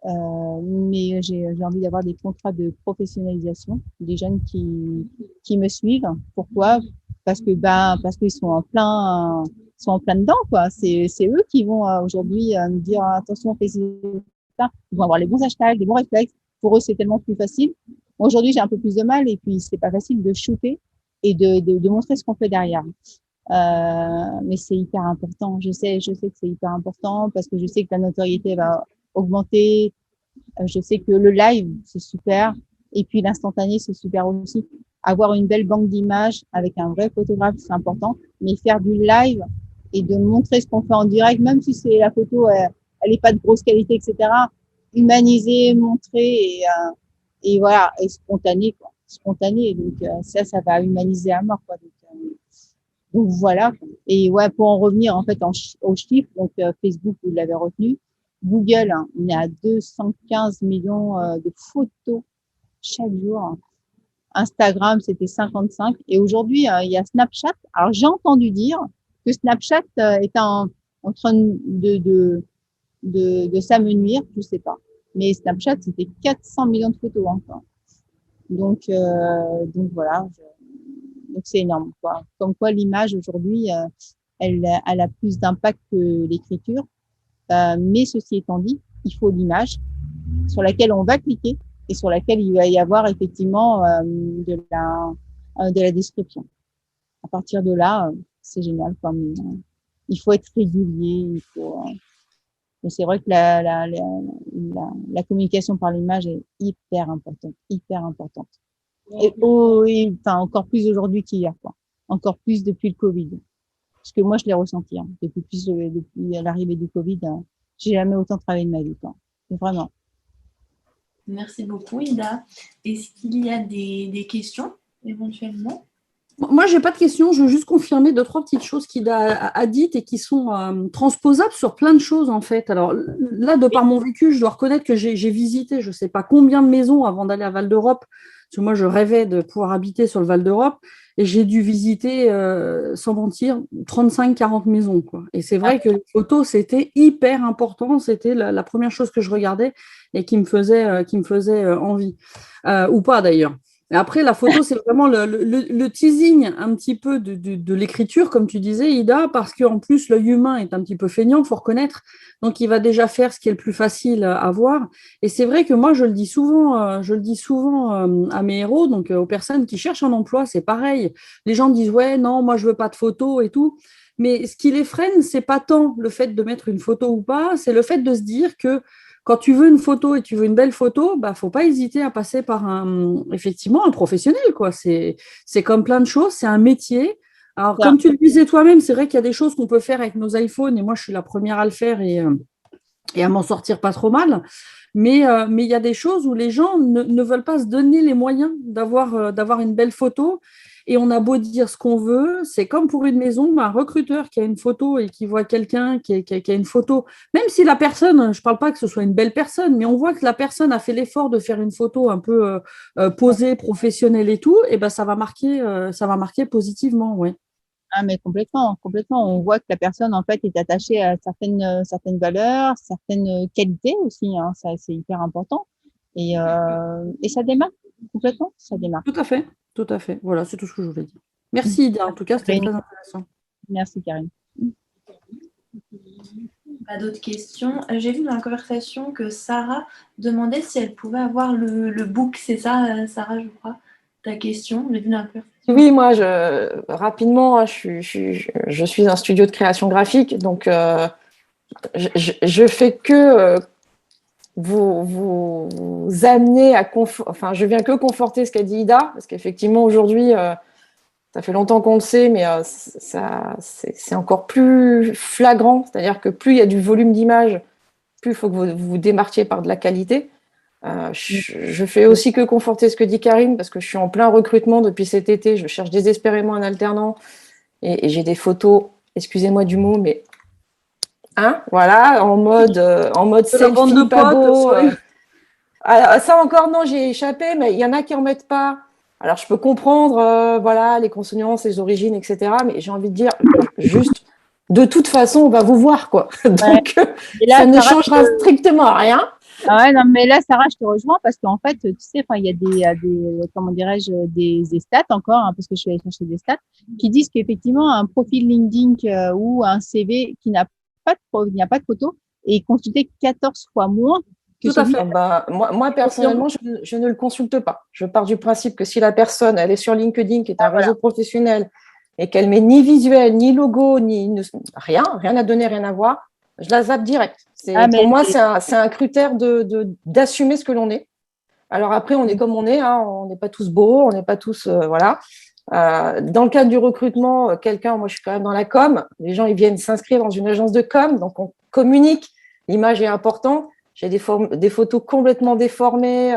Mais j'ai envie d'avoir des contrats de professionnalisation, des jeunes qui me suivent. Pourquoi? Parce qu'ils sont en plein dedans, quoi. C'est eux qui vont aujourd'hui nous dire attention, fais ça. Ils vont avoir les bons hashtags, les bons réflexes. Pour eux, c'est tellement plus facile. Aujourd'hui, j'ai un peu plus de mal et puis c'est pas facile de shooter et de montrer ce qu'on fait derrière. Mais c'est hyper important. Je sais que c'est hyper important parce que je sais que la notoriété va augmenter. Je sais que le live, c'est super. Et puis l'instantané, c'est super aussi. Avoir une belle banque d'images avec un vrai photographe, c'est important. Mais faire du live et de montrer ce qu'on fait en direct, même si c'est la photo, elle est pas de grosse qualité, etc. Humaniser, montrer et voilà, et spontané, quoi. Spontané. Donc ça va humaniser à mort, quoi. Donc voilà. Et ouais, pour en revenir en fait aux chiffres, donc Facebook, vous l'avez retenu. Google, hein, on est à 215 millions de photos chaque jour. Instagram, c'était 55. Et aujourd'hui, il y a Snapchat. Alors, j'ai entendu dire que Snapchat est en train de s'amenuire, je sais pas. Mais Snapchat, c'était 400 millions de photos encore. Donc voilà. Donc, c'est énorme, quoi. Comme quoi, l'image, aujourd'hui, elle a plus d'impact que l'écriture. Mais ceci étant dit, il faut l'image sur laquelle on va cliquer et sur laquelle il va y avoir effectivement de la description. À partir de là, c'est génial. Il faut être régulier. Mais c'est vrai que la communication par l'image est hyper importante, hyper importante. Et encore plus aujourd'hui qu'hier, quoi. Encore plus depuis le Covid. Parce que moi, je l'ai ressenti, hein. Depuis l'arrivée du Covid, j'ai jamais autant travaillé de ma vie, quoi. Vraiment. Merci beaucoup, Ida. Est-ce qu'il y a des questions, éventuellement? Moi, j'ai pas de questions. Je veux juste confirmer 2-3 petites choses qu'Ida a dites et qui sont transposables sur plein de choses, en fait. Alors là, de par mon vécu, je dois reconnaître que j'ai visité je sais pas combien de maisons avant d'aller à Val d'Europe. Parce que moi, je rêvais de pouvoir habiter sur le Val d'Europe. Et j'ai dû visiter, sans mentir, 35-40 maisons, quoi. Et c'est vrai que les photos, c'était hyper important. C'était la première chose que je regardais et qui me faisait envie. Ou pas, d'ailleurs. Et après, la photo, c'est vraiment le teasing un petit peu de l'écriture, comme tu disais, Ida, parce qu'en plus, l'œil humain est un petit peu feignant, il faut reconnaître. Donc, il va déjà faire ce qui est le plus facile à voir. Et c'est vrai que moi, je le dis souvent à mes héros, donc aux personnes qui cherchent un emploi, c'est pareil. Les gens disent, ouais, non, moi, je veux pas de photos et tout. Mais ce qui les freine, c'est pas tant le fait de mettre une photo ou pas, c'est le fait de se dire que quand tu veux une photo et tu veux une belle photo, bah, faut pas hésiter à passer par effectivement, un professionnel, quoi. C'est comme plein de choses, c'est un métier. Alors, comme tu le disais toi-même, c'est vrai qu'il y a des choses qu'on peut faire avec nos iPhones, et moi, je suis la première à le faire et à m'en sortir pas trop mal. Mais il y a des choses où les gens ne veulent pas se donner les moyens d'avoir une belle photo. Et on a beau dire ce qu'on veut, c'est comme pour une maison, un recruteur qui a une photo et qui voit quelqu'un qui a une photo, même si la personne, je ne parle pas que ce soit une belle personne, mais on voit que la personne a fait l'effort de faire une photo un peu posée, professionnelle et tout, et ben ça va marquer positivement, oui. Ah, mais complètement, complètement. On voit que la personne, en fait, est attachée à certaines valeurs, certaines qualités aussi, hein. Ça, c'est hyper important. Et ça démarre, complètement, ça démarre. Tout à fait, tout à fait. Voilà, c'est tout ce que je voulais dire. Merci, Ida. En tout cas, c'était très intéressant. Merci, Karine. Pas d'autres questions. J'ai vu dans la conversation que Sarah demandait si elle pouvait avoir le book. C'est ça, Sarah, je crois, ta question. J'ai vu dans la conversation. Oui, moi, rapidement, je suis un studio de création graphique, donc je fais que vous amener à je viens que conforter ce qu'a dit Ida, parce qu'effectivement, aujourd'hui, ça fait longtemps qu'on le sait, mais c'est encore plus flagrant, c'est-à-dire que plus il y a du volume d'image, plus il faut que vous vous démarquiez par de la qualité. Je fais aussi que conforter ce que dit Karine, parce que je suis en plein recrutement depuis cet été. Je cherche désespérément un alternant et j'ai des photos, excusez-moi du mot, mais voilà, en mode selfie, pas beau. Alors, ça encore, non, j'ai échappé, mais il y en a qui en mettent pas. Alors, je peux comprendre, voilà, les consonances, les origines, etc. Mais j'ai envie de dire, juste, de toute façon, on va vous voir, quoi. Donc, là, ça ne changera strictement rien. Ah ouais, non, mais là, Sarah, je te rejoins parce qu'en fait, tu sais, il y a des comment dirais-je, des stats encore, hein, parce que je suis allée chercher des stats, qui disent qu'effectivement, un profil LinkedIn ou un CV qui n'a pas de photo est consulté 14 fois moins Tout à fait. Moi, personnellement, je ne le consulte pas. Je pars du principe que si la personne, elle est sur LinkedIn, qui est un réseau professionnel, et qu'elle met ni visuel, ni logo, rien à donner, rien à voir, je la zappe direct. Pour moi, c'est un critère d'assumer ce que l'on est. Alors après, on est comme on est, hein, on n'est pas tous beaux, on n'est pas tous… voilà. Dans le cadre du recrutement, moi je suis quand même dans la com, les gens ils viennent s'inscrire dans une agence de com, donc on communique, l'image est importante. J'ai des photos complètement déformées.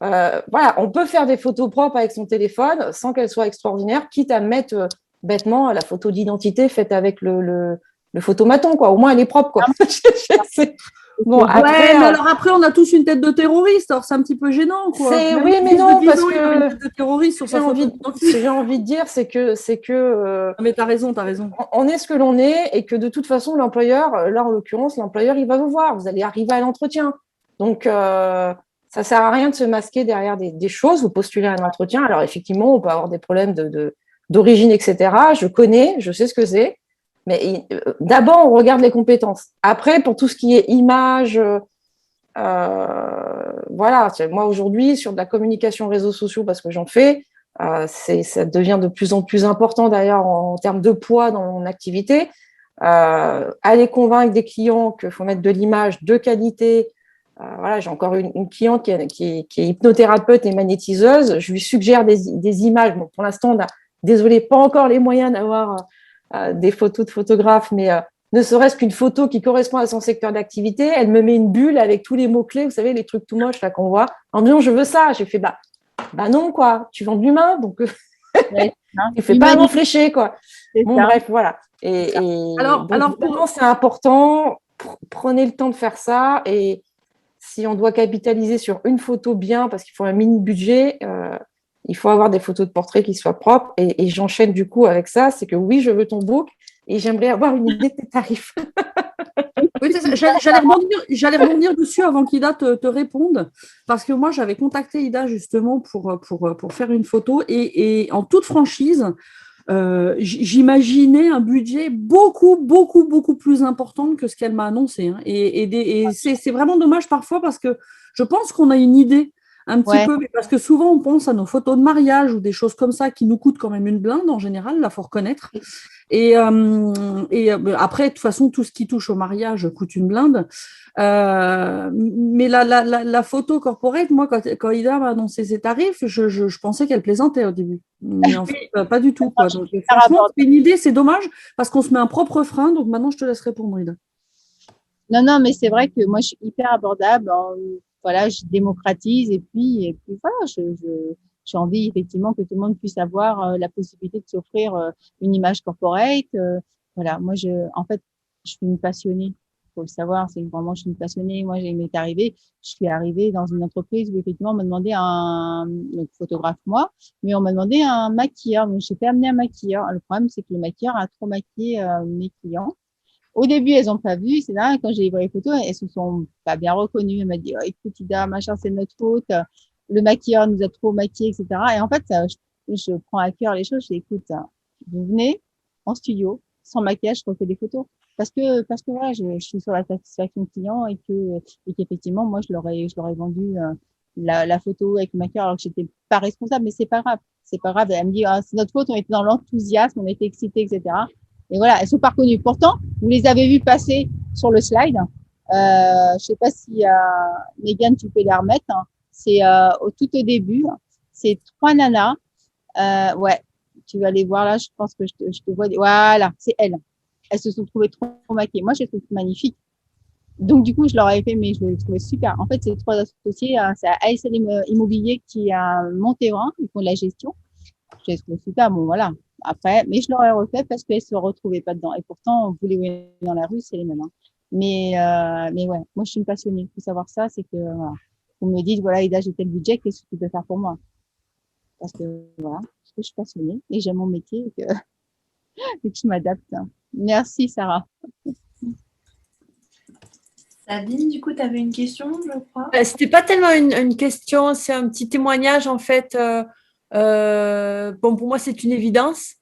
Voilà, on peut faire des photos propres avec son téléphone sans qu'elles soient extraordinaires, quitte à mettre bêtement la photo d'identité faite avec le photomaton, quoi. Au moins, elle est propre, quoi. Bon, après, mais alors après, on a tous une tête de terroriste, alors c'est un petit peu gênant, quoi. Oui, mais non, parce que une tête de terroriste sur sa photo. J'ai envie de dire, c'est que mais t'as raison. On est ce que l'on est, et que de toute façon, l'employeur, là en l'occurrence, l'employeur, il va vous voir. Vous allez arriver à l'entretien. Donc, ça sert à rien de se masquer derrière des choses. Vous postulez à un entretien. Alors, effectivement, on peut avoir des problèmes d'origine, etc. Je sais ce que c'est. Mais d'abord, on regarde les compétences. Après, pour tout ce qui est image, voilà. Moi, aujourd'hui, sur de la communication réseaux sociaux, parce que j'en fais, ça devient de plus en plus important, d'ailleurs, en termes de poids dans mon activité. Aller convaincre des clients qu'il faut mettre de l'image de qualité. Voilà, j'ai encore une cliente qui est hypnothérapeute et magnétiseuse. Je lui suggère des images. Bon, pour l'instant, on n'a, désolé, pas encore les moyens d'avoir des photos de photographes, mais ne serait-ce qu'une photo qui correspond à son secteur d'activité, elle me met une bulle avec tous les mots-clés, vous savez, les trucs tout moches là qu'on voit, en disant je veux ça. J'ai fait bah non, quoi, tu vends de l'humain, donc tu fais pas un fléché, quoi. Bon, bref, voilà. Alors, c'est important, prenez le temps de faire ça, et si on doit capitaliser sur une photo bien, parce qu'il faut un mini budget, il faut avoir des photos de portrait qui soient propres. Et j'enchaîne du coup avec ça, c'est que oui, je veux ton book et j'aimerais avoir une idée de tes tarifs. Oui, j'allais rebondir dessus avant qu'Ida te réponde, parce que moi, j'avais contacté Ida justement pour faire une photo et en toute franchise, j'imaginais un budget beaucoup plus important que ce qu'elle m'a annoncé. Hein. Et c'est vraiment dommage parfois parce que je pense qu'on a une idée un petit peu, mais parce que souvent on pense à nos photos de mariage ou des choses comme ça qui nous coûtent quand même une blinde en général, là, faut reconnaître. Et après, de toute façon, tout ce qui touche au mariage coûte une blinde. Mais la photo corporate, moi, quand Ida m'a annoncé ses tarifs, je pensais qu'elle plaisantait au début. Mais en fait, pas du tout. Quoi. Donc, franchement, c'est une idée, c'est dommage parce qu'on se met un propre frein. Donc maintenant, je te laisse répondre, Ida. Non, mais c'est vrai que moi, je suis hyper abordable. Voilà, je démocratise et puis voilà, j'ai envie effectivement que tout le monde puisse avoir la possibilité de s'offrir une image corporate. Voilà, moi, en fait, je suis une passionnée. Faut le savoir, c'est vraiment, je suis une passionnée. Moi, je suis arrivée dans une entreprise où effectivement, on m'a demandé un photographe, moi, mais on m'a demandé un maquilleur. Donc, j'ai fait amener un maquilleur. Le problème, c'est que le maquilleur a trop maquillé mes clients. Au début, elles n'ont pas vu, c'est là, quand j'ai livré les photos, elles se sont pas bien reconnues. Elle m'a dit, oh, écoute, Ida, machin, c'est notre faute. Le maquilleur nous a trop maquillé, etc. Et en fait, je prends à cœur les choses. Je dis, écoute, vous venez en studio, sans maquillage, je refais des photos. Parce que voilà, je suis sur la satisfaction client et qu'effectivement, moi, je leur ai vendu la photo avec le maquilleur alors que j'étais pas responsable, mais c'est pas grave. C'est pas grave. Elle me dit, ah, c'est notre faute, on était dans l'enthousiasme, on était excités, etc. Et voilà, elles sont pas reconnues. Pourtant, vous les avez vues passer sur le slide. Je sais pas si Megan, tu peux les remettre. Hein. C'est tout au début. C'est 3 nanas. Ouais, tu vas les voir là. Je pense que je te vois. Voilà, c'est elles. Elles se sont trouvées trop maquillées. Moi, je les trouve magnifiques. Donc, du coup, je leur ai fait, mais je les trouvais super. En fait, c'est 3 associés. C'est ASL Immobilier qui a Montévrain. Ils font de la gestion. Je les trouve super. Bon, voilà. Après, mais je l'aurais refait parce qu'elles se retrouvaient pas dedans. Et pourtant, vous les voyez dans la rue, c'est les mêmes. Hein. Mais ouais, moi, je suis une passionnée. Il faut savoir ça, c'est que voilà, vous me dites, voilà, Ida, j'ai tel budget, qu'est-ce que tu peux faire pour moi? Parce que voilà, parce que je suis passionnée et j'aime mon métier et que je m'adapte. Merci, Sarah. Sabine, du coup, tu avais une question, je crois. C'était pas tellement une question, c'est un petit témoignage en fait. Bon, pour moi, c'est une évidence.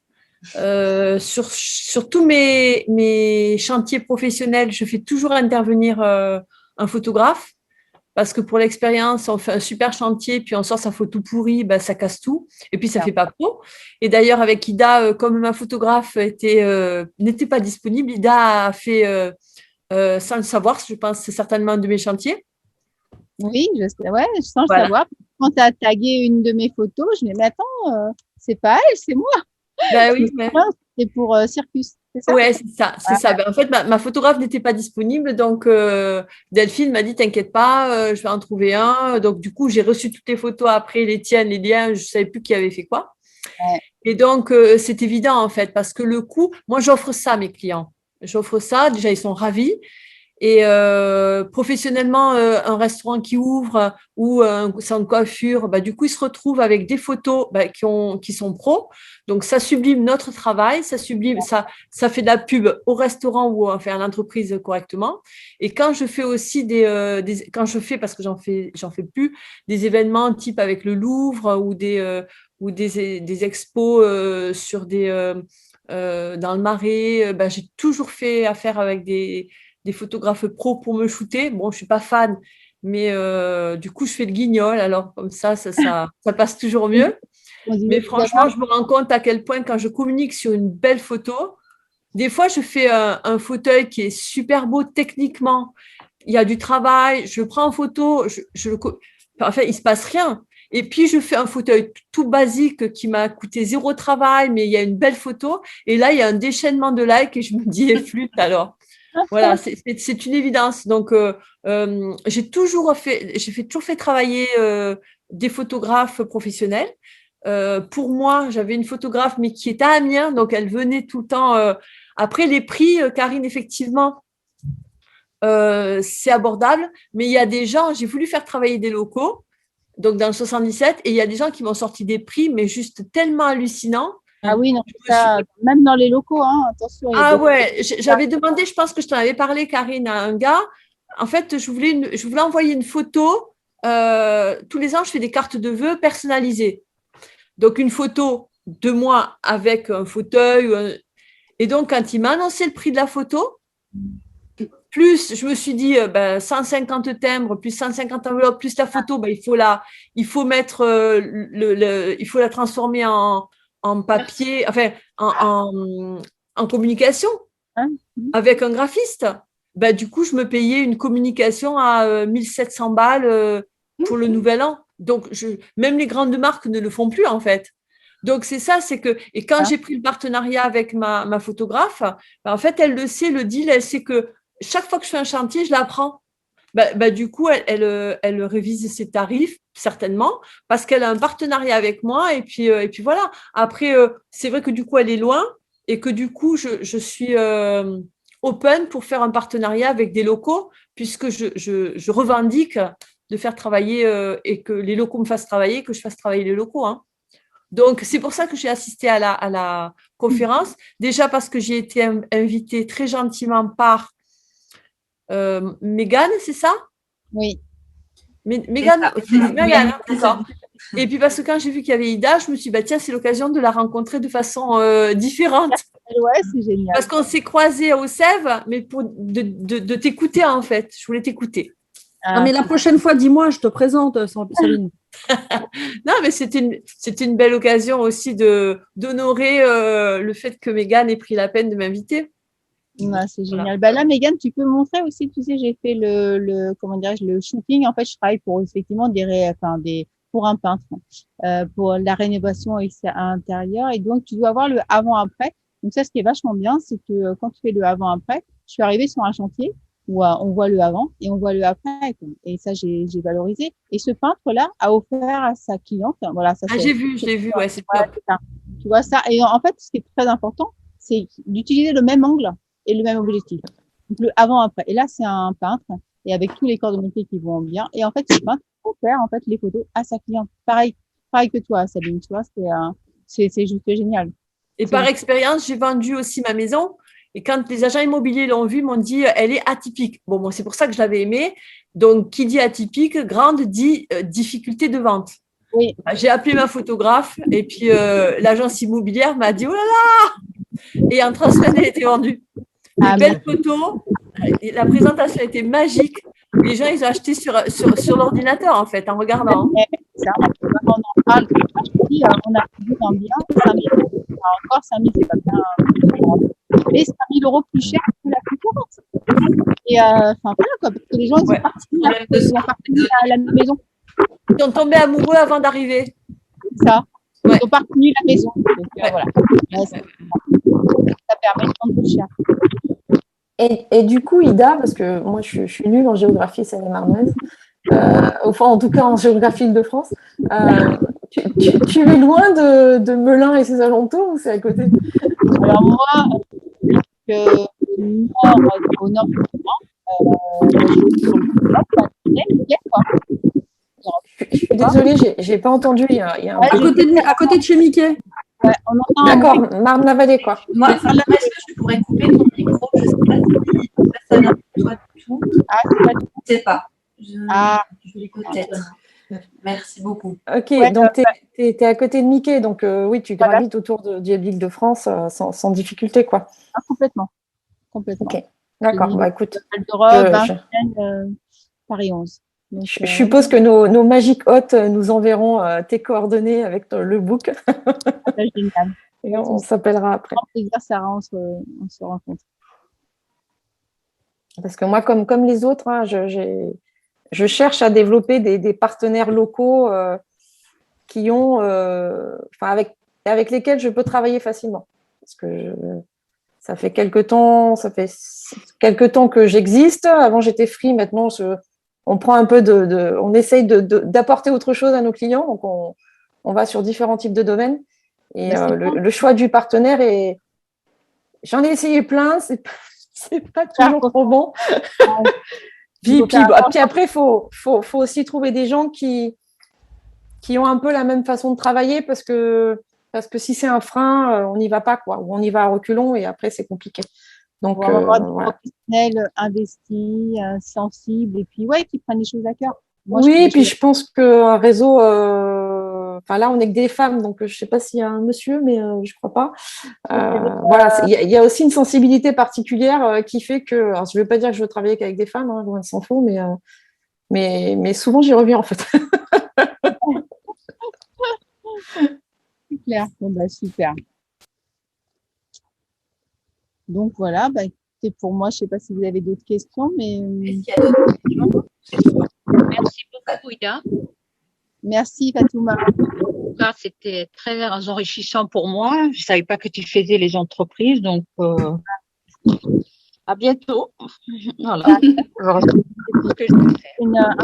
Sur tous mes chantiers professionnels, je fais toujours intervenir un photographe. parce que pour l'expérience, on fait un super chantier, puis on sort sa photo pourrie, ben, ça casse tout, et puis ça fait pas pro. Et d'ailleurs, avec Ida, comme ma photographe n'était pas disponible, Ida a fait, sans le savoir, je pense, c'est certainement un de mes chantiers. Oui, sans le savoir. Quand tu as tagué une de mes photos, je me dis, mais attends, c'est pas elle, c'est moi. Ben oui, c'est pour Circus. Oui, c'est ça. Ben, en fait, ma photographe n'était pas disponible, donc Delphine m'a dit, t'inquiète pas, je vais en trouver un. Donc, du coup, j'ai reçu toutes les photos après, les tiennes, les liens, je ne savais plus qui avait fait quoi. Ouais. Et donc, c'est évident, en fait, parce que le coût, moi, j'offre ça à mes clients. J'offre ça, déjà, ils sont ravis. Et professionnellement, un restaurant qui ouvre ou un salon de coiffure, bah, du coup, ils se retrouvent avec des photos qui sont pros. Donc, ça sublime notre travail, ça fait de la pub au restaurant ou à l'entreprise correctement. Et quand je fais aussi parce que j'en fais plus, des événements type avec le Louvre ou des expos sur dans le Marais, j'ai toujours fait affaire avec des photographes pros pour me shooter. Bon, je suis pas fan, mais du coup, je fais le guignol. Alors, comme ça passe toujours mieux. Mais franchement, je me rends compte à quel point, quand je communique sur une belle photo, des fois, je fais un fauteuil qui est super beau techniquement. Il y a du travail. Je le prends en photo. Enfin, il se passe rien. Et puis, je fais un fauteuil tout basique qui m'a coûté 0 travail, mais il y a une belle photo. Et là, il y a un déchaînement de likes et je me dis, et flûte alors. Voilà, c'est une évidence. Donc, j'ai toujours fait travailler des photographes professionnels. Pour moi, j'avais une photographe, mais qui était à Amiens, donc elle venait tout le temps. Après, les prix, Karine, effectivement, c'est abordable, mais il y a des gens, j'ai voulu faire travailler des locaux, donc dans le 77, et il y a des gens qui m'ont sorti des prix, mais juste tellement hallucinants. Ah oui, non, même dans les locaux, hein, attention. Ah ouais, j'avais demandé, je pense que je t'en avais parlé, Karine, à un gars. En fait, je voulais envoyer une photo. Tous les ans, je fais des cartes de vœux personnalisées. Donc, une photo de moi avec un fauteuil. Et donc, quand il m'a annoncé le prix de la photo, plus je me suis dit 150 timbres, plus 150 enveloppes, plus la photo, il faut mettre il faut la transformer en papier, enfin en communication avec un graphiste. Du coup, je me payais une communication à 1700 balles pour le nouvel an. Donc, même les grandes marques ne le font plus, en fait. Donc, c'est ça, et quand j'ai pris le partenariat avec ma photographe, en fait, elle le sait, le deal, elle sait que chaque fois que je fais un chantier, je la prends. Du coup, elle révise ses tarifs, certainement, parce qu'elle a un partenariat avec moi. Et puis voilà. Après, c'est vrai que du coup, elle est loin et que du coup, je suis open pour faire un partenariat avec des locaux, puisque je revendique de faire travailler et que les locaux me fassent travailler, que je fasse travailler les locaux. Hein. Donc, c'est pour ça que j'ai assisté à la conférence. Déjà parce que j'ai été invitée très gentiment par Mégane, c'est ça? Oui. Mégane, c'est ça. Et puis parce que quand j'ai vu qu'il y avait Ida, je me suis dit, tiens, c'est l'occasion de la rencontrer de façon différente. Ouais, c'est génial. Parce qu'on s'est croisés au Sèvres, mais de t'écouter, en fait. Je voulais t'écouter. Ah, mais la prochaine fois, dis-moi, je te présente, Sabine. Non, mais c'était une belle occasion aussi d'honorer le fait que Mégane ait pris la peine de m'inviter. Ouais, c'est génial. Voilà. Là, Mégane, tu peux montrer aussi, tu sais, j'ai fait le shooting. En fait, je travaille pour effectivement pour un peintre, pour la rénovation intérieure. Et donc, tu dois avoir le avant-après. Donc, ça, ce qui est vachement bien, c'est que quand tu fais le avant-après, je suis arrivée sur un chantier où on voit le avant et on voit le après. Et ça, j'ai valorisé. Et ce peintre-là a offert à sa cliente. Voilà, ça. Je l'ai vu, ouais, c'est top. Tu vois ça. Et en fait, ce qui est très important, c'est d'utiliser le même angle et le même objectif. Donc, le avant-après. Et là, c'est un peintre et avec tous les corps de métier qui vont bien. Et en fait, ce peintre offert en fait les photos à sa cliente. Pareil que toi, Sabine. Tu vois, c'est juste génial. Et par expérience, j'ai vendu aussi ma maison. Et quand les agents immobiliers l'ont vue, m'ont dit elle est atypique. Bon, c'est pour ça que je l'avais aimée. Donc, qui dit atypique, grande dit difficulté de vente. Oui. J'ai appelé ma photographe et puis l'agence immobilière m'a dit oh là là. Et en 3 semaines, elle était vendue. Des belles photos. La présentation était magique. Les gens, ils ont acheté sur l'ordinateur, en fait, en regardant. Ça, on en parle. Je te dis, on a vu un bien, 5 000 euros. Alors, encore 5 000, c'est pas bien. Mais 5 000 euros plus cher que la concurrence. Et enfin, voilà, quoi, parce que les gens, ils sont partis à la maison. Ils sont tombés amoureux avant d'arriver. C'est ça. Ils n'ont pas retenu la maison. Donc, voilà. Ça permet de prendre plus cher. Et du coup, Ida, parce que moi, je suis nulle en géographie seine-et-marnaise, enfin, en tout cas, en géographie Île-de-France, tu es loin de Melun et ses alentours ou c'est à côté? Alors, moi, au nord du Je suis désolée, j'ai pas entendu. Il y a un à côté de chez Mickey. Ouais, on entend. D'accord, Marne-la-Vallée, quoi. Moi, est-ce que je pourrais couper ton micro? Je ne sais pas si ça vient de toi du tout. Ah, c'est pas tout. Je ne sais pas. Je l'écoute peut-être. Merci beaucoup. Ok, donc tu es à côté de Mickey, donc oui, tu gravites autour de l'Île-de-France sans difficulté, quoi. Ah, complètement. Ok, d'accord. Bah écoute, Val-d'Europe, Vincennes, Paris 11. Donc, je suppose que nos magiques hôtes nous enverront tes coordonnées avec le book. C'est génial. Et on s'appellera après. Avec plaisir, Sarah, on se rencontre. Parce que moi, comme les autres, hein, je cherche à développer des partenaires locaux qui ont, avec lesquels je peux travailler facilement. Parce que ça fait quelque temps que j'existe. Avant, j'étais free. Maintenant, on prend un peu on essaye d'apporter autre chose à nos clients. Donc, on va sur différents types de domaines. Et le choix du partenaire j'en ai essayé plein. C'est pas toujours trop bon. Puis après, il faut aussi trouver des gens qui ont un peu la même façon de travailler parce que si c'est un frein, on n'y va pas, quoi. Ou on y va à reculons et après, c'est compliqué. Donc, voilà. Professionnels, investis, sensibles et puis, qui prennent les choses à cœur. Moi, oui, puis je pense qu'un réseau, là, on n'est que des femmes, donc je ne sais pas s'il y a un monsieur, mais je ne crois pas. Voilà, il y a aussi une sensibilité particulière qui fait que, alors, je ne veux pas dire que je veux travailler qu'avec des femmes, hein, loin s'en faut, mais souvent j'y reviens en fait. C'est clair. Bon, super. Donc voilà, écoutez, pour moi, je ne sais pas si vous avez d'autres questions, mais. Est-ce qu'il y a d'autres questions? Merci beaucoup, Ida. Merci, Fatouma. Ça, c'était très enrichissant pour moi. Je ne savais pas que tu faisais les entreprises, donc à bientôt. Voilà. Un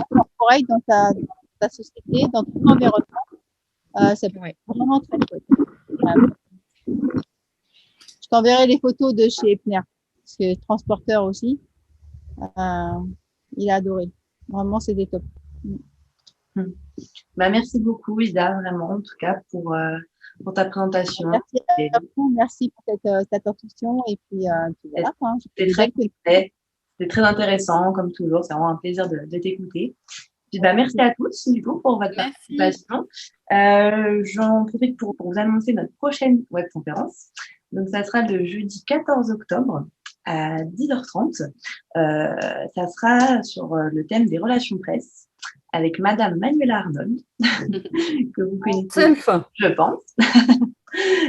corporate dans ta société, dans ton environnement, ça peut être vraiment très chouette. Je t'enverrai les photos de chez Epner, parce que transporteur aussi. Il a adoré. Vraiment, c'est des top. Merci beaucoup, Ida, vraiment, en tout cas, pour ta présentation. Merci à vous, merci pour cette attention. Et puis voilà. C'était très intéressant, comme toujours. C'est vraiment un plaisir de t'écouter. Puis, merci à tous, du coup, pour votre participation. J'en profite pour vous annoncer notre prochaine webconférence. Donc, ça sera le jeudi 14 octobre à 10h30. Ça sera sur le thème des relations presse avec Madame Manuela Arnold, que vous connaissez, je pense.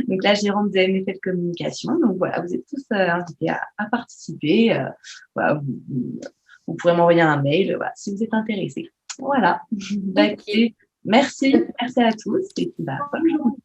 Donc, la gérante de MFL Communication. Donc, voilà, vous êtes tous invités à participer. Voilà, vous pourrez m'envoyer un mail si vous êtes intéressés. Voilà. Merci à tous et puis bonne journée.